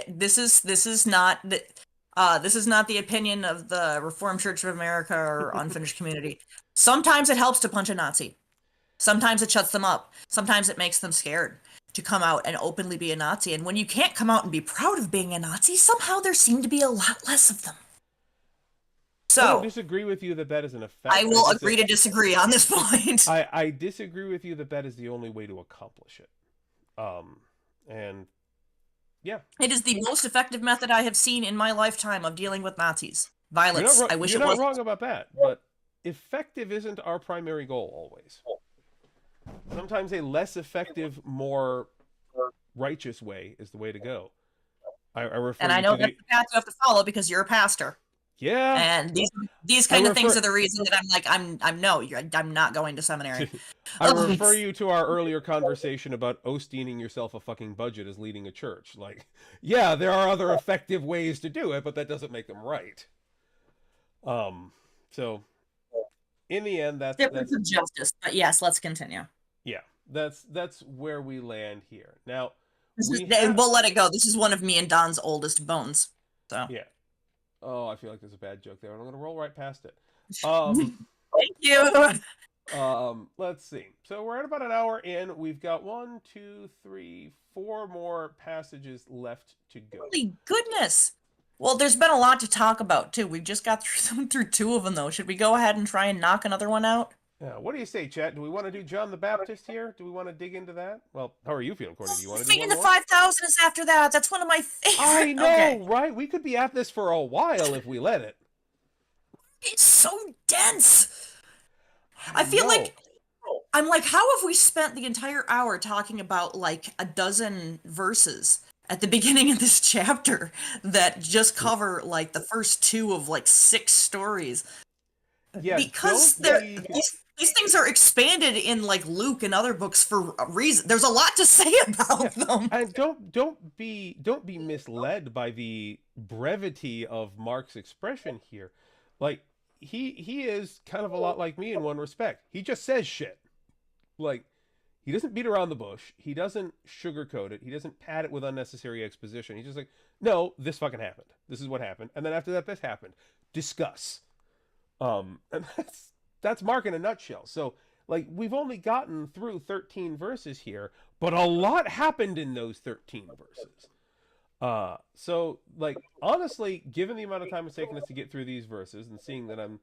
B: this is not the opinion of the Reformed Church of America or Unfinished Community. Sometimes it helps to punch a Nazi. Sometimes it shuts them up. Sometimes it makes them scared to come out and openly be a Nazi. And when you can't come out and be proud of being a Nazi, somehow there seem to be a lot less of them. So
A: I don't disagree with you that is an effect.
B: I will agree to disagree on this point.
A: I disagree with you that is the only way to accomplish it. And yeah,
B: it is the most effective method I have seen in my lifetime of dealing with Nazis. Violence. I wish it was.
A: You're not wrong about that, but effective isn't our primary goal always. Sometimes a less effective, more righteous way is the way to go. I refer, and
B: I know that's the path you have to follow because you're a pastor.
A: Yeah,
B: and these kind of things are the reason that I'm like, I'm not going to seminary.
A: I refer you to our earlier conversation about Osteening yourself a fucking budget as leading a church. Like, yeah, there are other effective ways to do it, but that doesn't make them right. So in the end,
B: Difference of justice. But yes, let's continue.
A: yeah, that's where we land here. Now,
B: We'll let it go. This is one of me and Don's oldest bones. So
A: yeah. Oh, I feel like there's a bad joke there, and I'm gonna roll right past it.
B: Thank you.
A: Let's see. So we're at about an hour in. We've got 1, 2, 3, 4 more passages left to go.
B: Holy goodness. Well, there's been a lot to talk about too. We've just got through 2 of them though. Should we go ahead and try and knock another one out?
A: Yeah. What do you say, chat? Do we want to do John the Baptist here? Do we want to dig into that? Well, how are you feeling, Courtney? Do you want to do
B: Thinking
A: one
B: the
A: more?
B: 5,000 is after that. That's one of my favorites.
A: I know,
B: Okay.
A: right? We could be at this for a while if we let it.
B: It's so dense. I feel
A: know.
B: like I'm like, how have we spent the entire hour talking about like a dozen verses at the beginning of this chapter that just cover like the first 2 of like 6 stories?
A: Yeah,
B: Because these things are expanded in like Luke and other books for a reason. There's a lot to say about them.
A: And don't be misled by the brevity of Mark's expression here. Like he is kind of a lot like me in one respect. He just says shit. Like he doesn't beat around the bush. He doesn't sugarcoat it. He doesn't pad it with unnecessary exposition. He's just like, no, this fucking happened. This is what happened. And then after that, this happened. Discuss. And that's Mark in a nutshell. So like we've only gotten through 13 verses here, but a lot happened in those 13 verses. So like honestly, given the amount of time it's taken us to get through these verses and seeing that I'm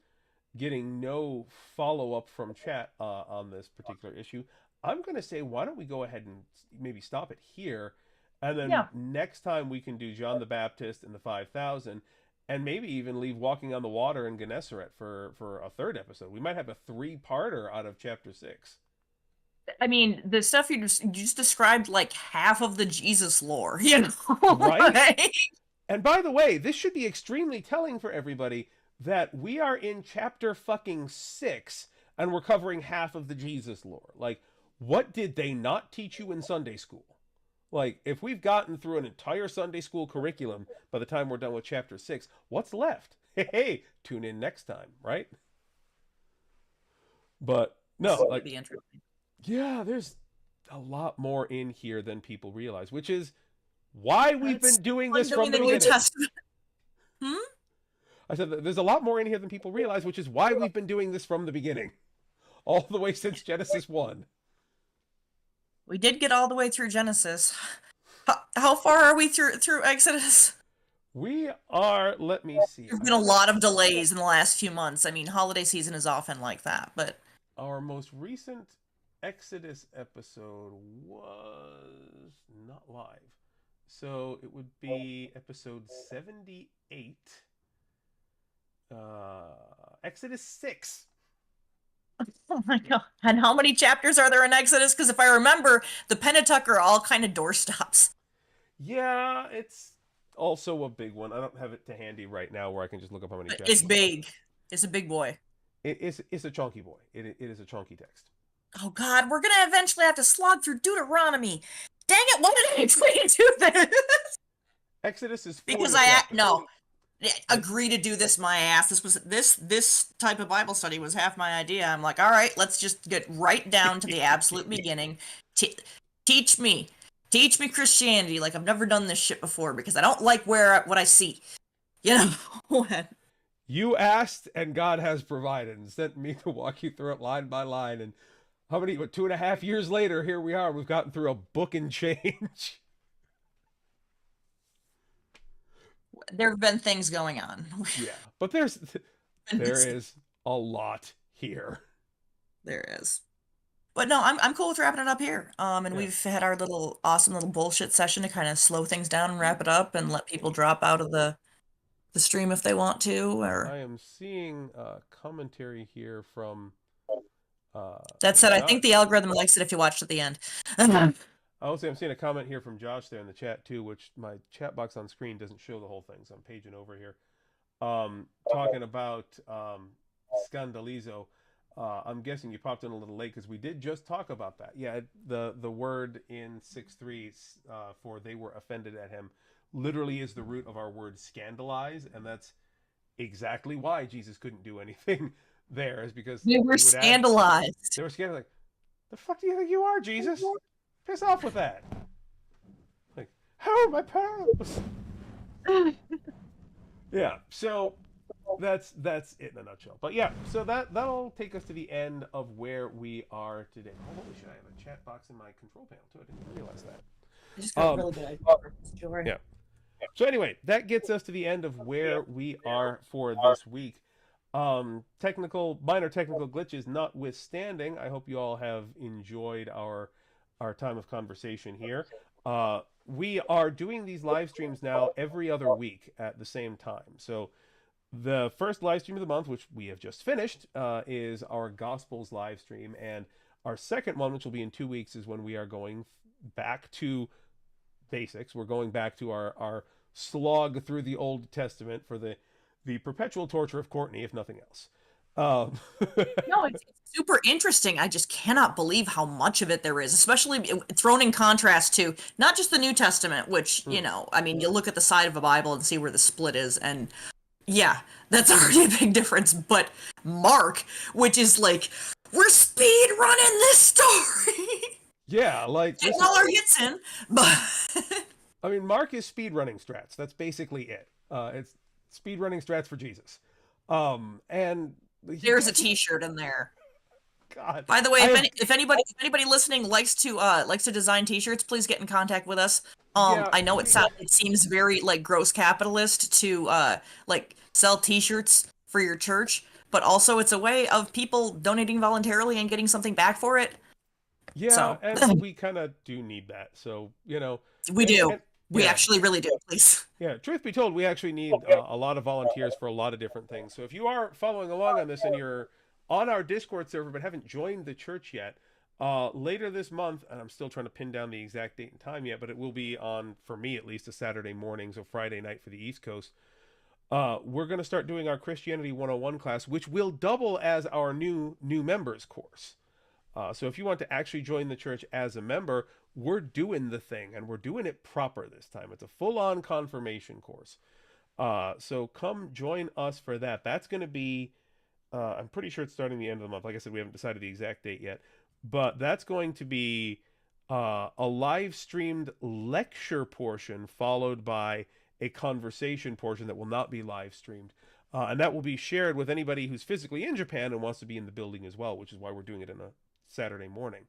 A: getting no follow-up from chat on this particular issue, I'm going to say, why don't we go ahead and maybe stop it here, and then next time we can do John the Baptist and the 5,000, and maybe even leave Walking on the Water and Gennesaret for a third episode. We might have a 3-parter out of chapter 6.
C: I mean, the stuff you just described like half of the Jesus lore, you know?
A: Right? And by the way, this should be extremely telling for everybody that we are in chapter fucking 6 and we're covering half of the Jesus lore. Like, what did they not teach you in Sunday school? Like, if we've gotten through an entire Sunday school curriculum by the time we're done with chapter 6, what's left? Hey, tune in next time, right? But no, like,
B: be interesting.
A: Yeah, there's a lot more in here than people realize, which is why we've been doing this from the beginning.
B: New Testament.
A: I said there's a lot more in here than people realize, which is why we've been doing this from the beginning, all the way since Genesis 1.
B: We did get all the way through Genesis. How far are we through Exodus?
A: We are, let me see.
B: There's been a lot of delays in the last few months. I mean, holiday season is often like that, but
A: our most recent Exodus episode was not live. So it would be episode 78. Exodus 6.
B: oh my god. And how many chapters are there in Exodus? Because if I remember, the Pentateuch are all kind of doorstops.
A: Yeah, it's also a big one. I don't have it to handy right now where I can just look up how many chapters.
B: It's big. It's a big boy.
A: It's a chunky boy. It is a chunky text.
B: Oh god, we're gonna eventually have to slog through Deuteronomy. Dang it, why did I agree to do this?
A: Exodus is 40
B: Because agree to do this my ass. This type of Bible study was half my idea. I'm like, all right, let's just get right down to the absolute beginning. Teach me Christianity like I've never done this shit before because I don't like what I see. You know.
A: You asked and God has provided and sent me to walk you through it line by line. And how many, 2.5 years later, here we are. We've gotten through a book and change.
B: There have been things going on.
A: Yeah, but there is a lot here.
B: There is. But no, I'm cool with wrapping it up here. And we've had our awesome little bullshit session to kind of slow things down and wrap it up and let people drop out of the stream if they want to. Or
A: I am seeing commentary here from.
B: That said, I think the algorithm likes it if you watch to the end.
A: I'm seeing a comment here from Josh there in the chat too, which my chat box on screen doesn't show the whole thing, so I'm paging over here. Talking about scandalizo. I'm guessing you popped in a little late because we did just talk about that. Yeah, the word in 6:3 for they were offended at him literally is the root of our word scandalize, and that's exactly why Jesus couldn't do anything there is because
C: We were
A: he would add,
C: scandalized.
A: they were scared, like, the fuck do you think you are, Jesus? Piss off with that. Like, how are my parents? Yeah, so that's it in a nutshell. But yeah, so that'll take us to the end of where we are today. Oh, holy shit, I have a chat box in my control panel too. I didn't realize that.
C: I just got a
A: Um,
C: really good idea for this story.
A: yeah. So anyway, that gets us to the end of where we are for this week. Minor technical glitches notwithstanding, I hope you all have enjoyed our time of conversation here. We are doing these live streams now every other week at the same time. So the first live stream of the month, which we have just finished, is our Gospels live stream, and our second one, which will be in 2 weeks, is when we are going back to basics. We're going back to our slog through the Old Testament for the perpetual torture of Courtney, if nothing else.
C: No, it's super interesting. I just cannot believe how much of it there is, especially thrown in contrast to not just the New Testament, which, you know, I mean, you look at the side of a Bible and see where the split is, and yeah, that's already a big difference. But Mark, which is like, we're speed running this story.
A: Yeah, like
C: Getting all our hits in, but
A: I mean, Mark is speedrunning strats. That's basically it. It's speedrunning strats for Jesus. And
C: there's a T-shirt in there.
A: God.
C: By the way, if anybody listening likes to design T-shirts, please get in contact with us. I know it seems very like gross capitalist to like sell T-shirts for your church, but also it's a way of people donating voluntarily and getting something back for it.
A: Yeah,
C: so.
A: And we kind of do need that. So, you know,
C: we do. We
A: yeah.
C: actually really do, please.
A: Yeah, truth be told, we actually need a lot of volunteers for a lot of different things. So if you are following along on this and you're on our Discord server but haven't joined the church yet, later this month, and I'm still trying to pin down the exact date and time yet, but it will be on, for me at least, a Saturday morning, so Friday night for the East Coast. We're going to start doing our Christianity 101 class, which will double as our new members course. So if you want to actually join the church as a member, we're doing the thing, and we're doing it proper this time. It's a full-on confirmation course. So come join us for that. That's going to be, I'm pretty sure it's starting the end of the month. Like I said, we haven't decided the exact date yet. But that's going to be a live-streamed lecture portion followed by a conversation portion that will not be live-streamed. And that will be shared with anybody who's physically in Japan and wants to be in the building as well, which is why we're doing it in a Saturday morning.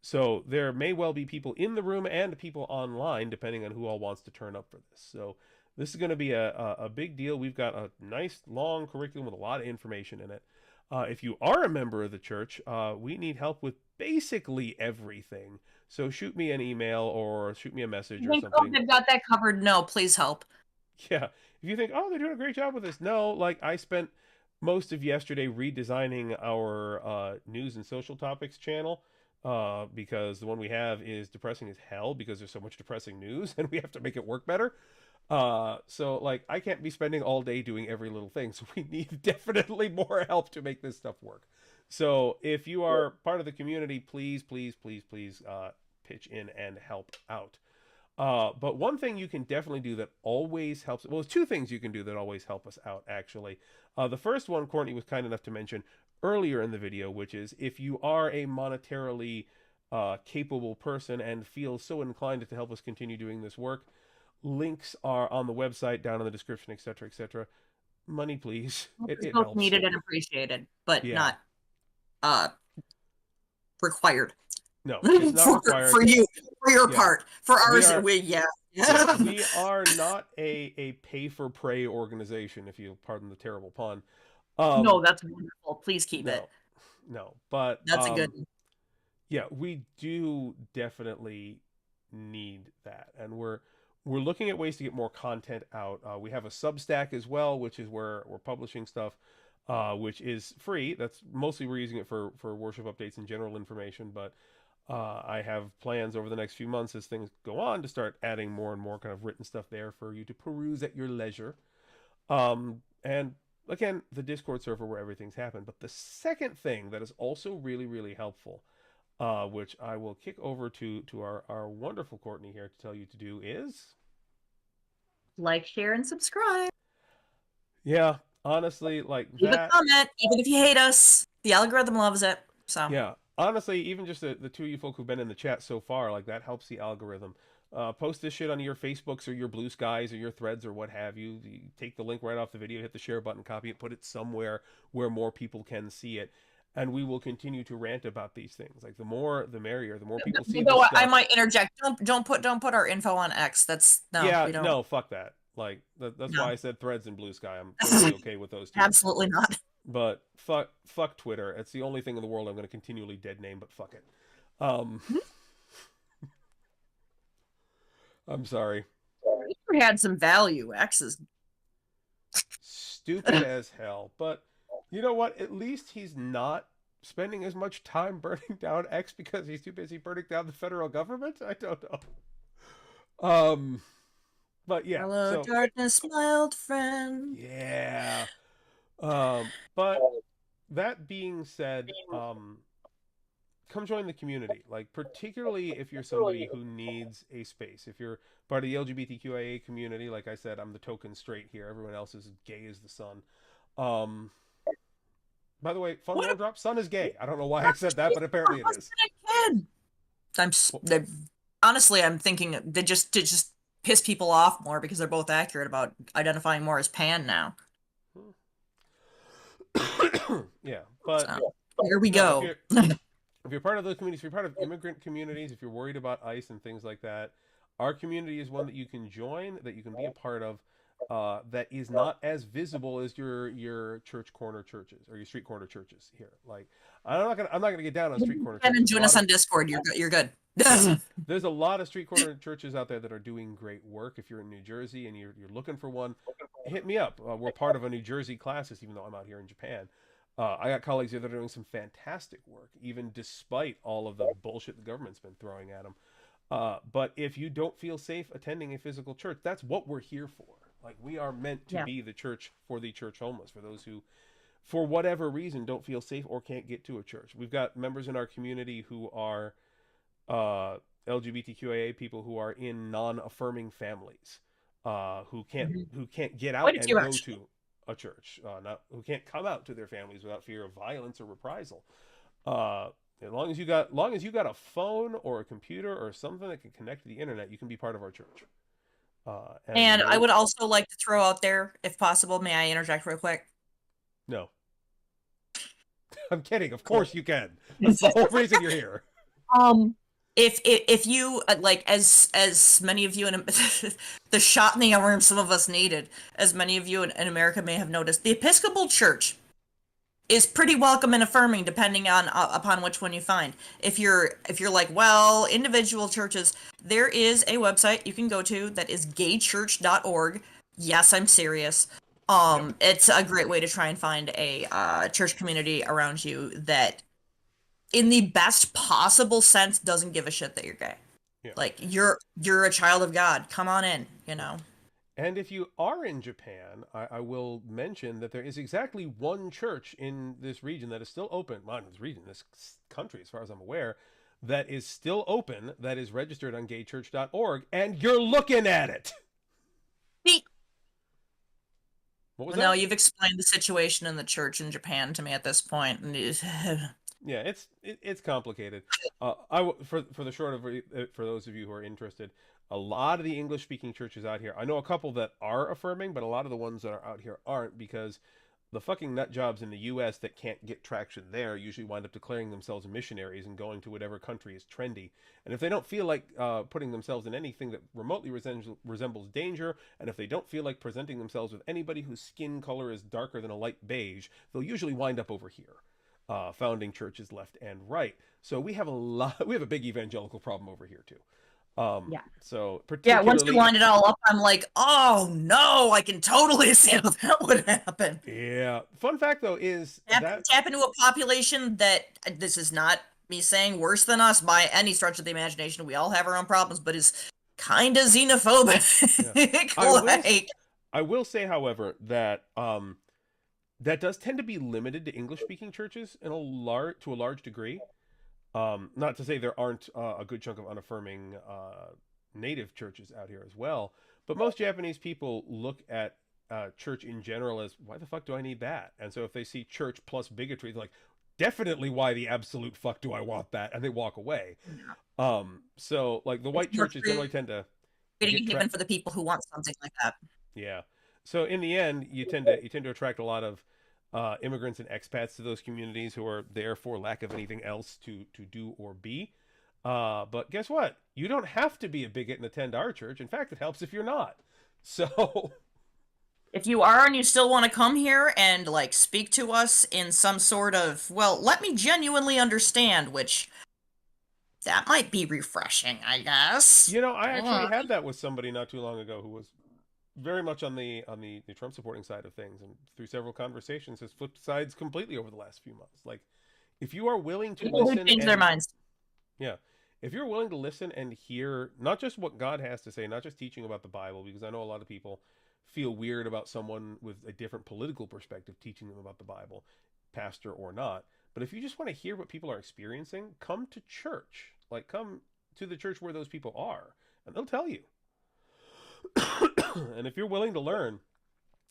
A: So there may well be people in the room and people online, depending on who all wants to turn up for this. So this is going to be a big deal. We've got a nice long curriculum with a lot of information in it. If you are a member of the church, we need help with basically everything. So shoot me an email or shoot me a message or something.
C: They've got that covered. No, please help.
A: Yeah. If you think, oh, they're doing a great job with this. No, like I spent most of yesterday redesigning our news and social topics channel. Because the one we have is depressing as hell because there's so much depressing news and we have to make it work better. So like I can't be spending all day doing every little thing. So we need definitely more help to make this stuff work. So if you are part of the community, please pitch in and help out. But one thing you can definitely do that always helps, well, there's two things you can do that always help us out, actually. The first one, Courtney was kind enough to mention earlier in the video, which is if you are a monetarily capable person and feel so inclined to help us continue doing this work, links are on the website, down in the description, etc., etc. Money, please.
C: It's both
A: helps.
C: needed and appreciated, but not required.
A: No, it's not required.
C: For your part. For ours, we
A: are not a pay for prey organization, if you pardon the terrible pun.
C: No, that's wonderful. Please keep it.
A: No, but
C: that's a good one.
A: Yeah, we do definitely need that, and we're looking at ways to get more content out. We have a Substack as well, which is where we're publishing stuff, which is free. That's mostly we're using it for worship updates and general information, but I have plans over the next few months as things go on to start adding more and more kind of written stuff there for you to peruse at your leisure. And again, the Discord server where everything's happened. But the second thing that is also really, really helpful, which I will kick over to our wonderful Courtney here to tell you to do is...
C: like, share, and subscribe.
A: Yeah. honestly, like
C: Leave a
A: that.
C: comment, even if you hate us. The algorithm loves it. So
A: Yeah, honestly, even just the two of you folk who've been in the chat so far, like that helps the algorithm. Post this shit on your Facebooks or your Blue Skies or your Threads or what have you. You take the link right off the video, hit the share button, copy it, put it somewhere where more people can see it, and we will continue to rant about these things. Like the more, the merrier. The more people see this
C: though I
A: stuff.
C: might interject. Don't put our info on X. That's no,
A: Yeah,
C: we don't.
A: no, fuck that. Like that's
C: No,
A: why I said Threads and Blue Sky. I'm totally okay with those two.
C: absolutely not.
A: But fuck Twitter. It's the only thing in the world I'm going to continually dead name. But fuck it. Um, I'm sorry.
C: We had some value. X is
A: Stupid as hell. But you know what? At least he's not spending as much time burning down X because he's too busy burning down the federal government. I don't know. But yeah.
C: hello,
A: So
C: darkness, my old friend.
A: yeah. But that being said, come join the community. Like particularly if you're somebody who needs a space. If you're part of the LGBTQIA community, like I said, I'm the token straight here. Everyone else is gay as the sun. Um, by the way, fun little drop. Sun is gay. I don't know why I said that, but apparently it is.
C: Kid. Honestly, I'm thinking they just to just piss people off more because they're both accurate about identifying more as pan now.
A: Yeah, but
C: So, here we go.
A: If you're part of those communities, if you're part of immigrant communities, if you're worried about ICE and things like that, our community is one that you can join, that you can be a part of, that is not as visible as your church corner churches or your street corner churches here. Like I'm not gonna get down on street corner churches.
C: And join us on Discord. You're good.
A: There's a lot of street corner churches out there that are doing great work. If you're in New Jersey and you're looking for one, hit me up. We're part of a New Jersey classis, even though I'm out here in Japan. I got colleagues here that are doing some fantastic work, even despite all of the bullshit the government's been throwing at them. But if you don't feel safe attending a physical church, that's what we're here for. Like we are meant to be the church for the church homeless, for those who, for whatever reason, don't feel safe or can't get to a church. We've got members in our community who are LGBTQIA people who are in non-affirming families, who can't get out and go to a church, who can't come out to their families without fear of violence or reprisal. As long as you got a phone or a computer or something that can connect to the internet, you can be part of our church.
C: And I would also like to throw out there, if possible, may I interject real quick?
A: No. I'm kidding. Of course you can. That's the whole reason you're here.
C: If you like, as many of you in the shot in the arm some of us needed, as many of you in America may have noticed, the Episcopal Church is pretty welcome and affirming, depending on upon which one you find. If you're like, well, individual churches, there is a website you can go to that is gaychurch.org. Yes, I'm serious. It's a great way to try and find a church community around you that, in the best possible sense, doesn't give a shit that you're gay.
A: Yeah.
C: Like you're a child of God. Come on in, you know.
A: And if you are in Japan, I will mention that there is exactly one church in this region that is still open. Not in this region, this country, as far as I'm aware, that is still open, that is registered on gaychurch.org, and you're looking at it. What was that?
C: No, you've explained the situation in the church in Japan to me at this point.
A: Yeah, it's complicated. For the short of for those of you who are interested, a lot of the English speaking churches out here, I know a couple that are affirming, but a lot of the ones that are out here aren't, because the fucking nut jobs in the US that can't get traction there usually wind up declaring themselves missionaries and going to whatever country is trendy. And if they don't feel like putting themselves in anything that remotely resembles danger, and if they don't feel like presenting themselves with anybody whose skin color is darker than a light beige, they'll usually wind up over here. Founding churches left and right. So we have a big evangelical problem over here too. So particularly,
C: once you line it all up, I'm like, oh no, I can totally see how that would happen.
A: Yeah. Fun fact though is
C: tap into a population that, this is not me saying worse than us by any stretch of the imagination. We all have our own problems, but is kind of xenophobic.
A: Yeah. I will say, however, that that does tend to be limited to English-speaking churches to a large degree. Not to say there aren't a good chunk of unaffirming native churches out here as well, but most Japanese people look at church in general as, why the fuck do I need that? And so if they see church plus bigotry, they're like, definitely, why the absolute fuck do I want that? And they walk away. So like the white churches generally tend to
C: even for the people who want something like that.
A: Yeah. So in the end, you tend to attract a lot of immigrants and expats to those communities who are there for lack of anything else to do or be. But guess what? You don't have to be a bigot and attend our church. In fact, it helps if you're not. So
C: if you are and you still want to come here and like speak to us in some sort of, well, let me genuinely understand, which that might be refreshing, I guess.
A: You know, I actually had that with somebody not too long ago who was very much on the Trump supporting side of things, and through several conversations has flipped sides completely over the last few months. Like, if you are willing to listen,
C: change their minds.
A: Yeah. If you're willing to listen and hear not just what God has to say, not just teaching about the Bible, because I know a lot of people feel weird about someone with a different political perspective teaching them about the Bible, pastor or not. But if you just want to hear what people are experiencing, come to church. Like, come to the church where those people are, and they'll tell you. And if you're willing to learn,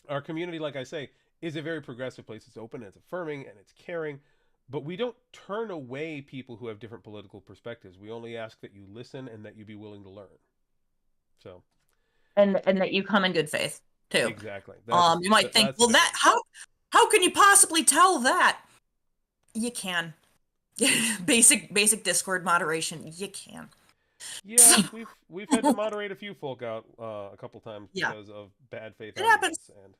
A: our community, like I say, is a very progressive place. It's open and it's affirming and it's caring. But we don't turn away people who have different political perspectives. We only ask that you listen and that you be willing to learn. So,
C: and that you come in good faith too.
A: Exactly.
C: You might think, well, that how can you possibly tell that? You can. basic Discord moderation. You can.
A: Yeah, we've had to moderate a few folk out a couple times because of bad faith.
C: It happens.
A: And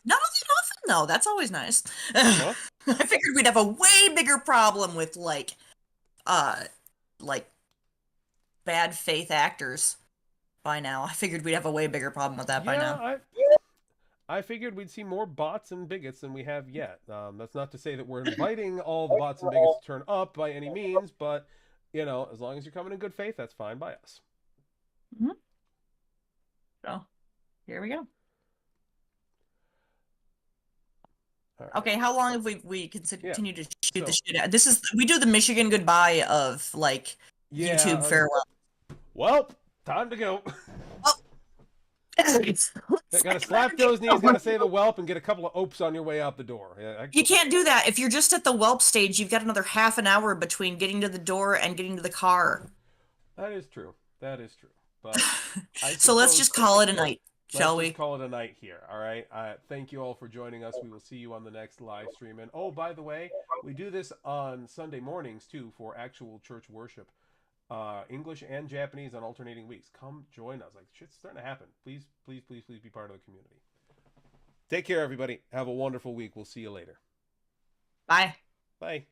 C: Nothing though. That's always nice. I figured we'd have a way bigger problem with like bad faith actors by now. I figured we'd have a way bigger problem with that by now.
A: I figured we'd see more bots and bigots than we have yet. That's not to say that we're inviting all the bots and bigots to turn up by any means, but you know, as long as you're coming in good faith, that's fine by us.
C: Mm-hmm. So, here we go. Right. Okay, how long have we continued to shoot the shit out? We do the Michigan goodbye of like YouTube farewell.
A: Well, time to go. Gotta slap those knees, gotta say the whelp, and get a couple of opes on your way out the door.
C: You can't do that. If you're just at the whelp stage, you've got another half an hour between getting to the door and getting to the car.
A: That is true. But
C: so let's just call it a night, shall we?
A: Let's call it a night here, all right? Thank you all for joining us. We will see you on the next live stream. And oh, by the way, we do this on Sunday mornings, too, for actual church worship. English and Japanese on alternating weeks. Come join us. Like, shit's starting to happen. Please be part of the community. Take care, everybody. Have a wonderful week. We'll see you later.
C: Bye.
A: Bye.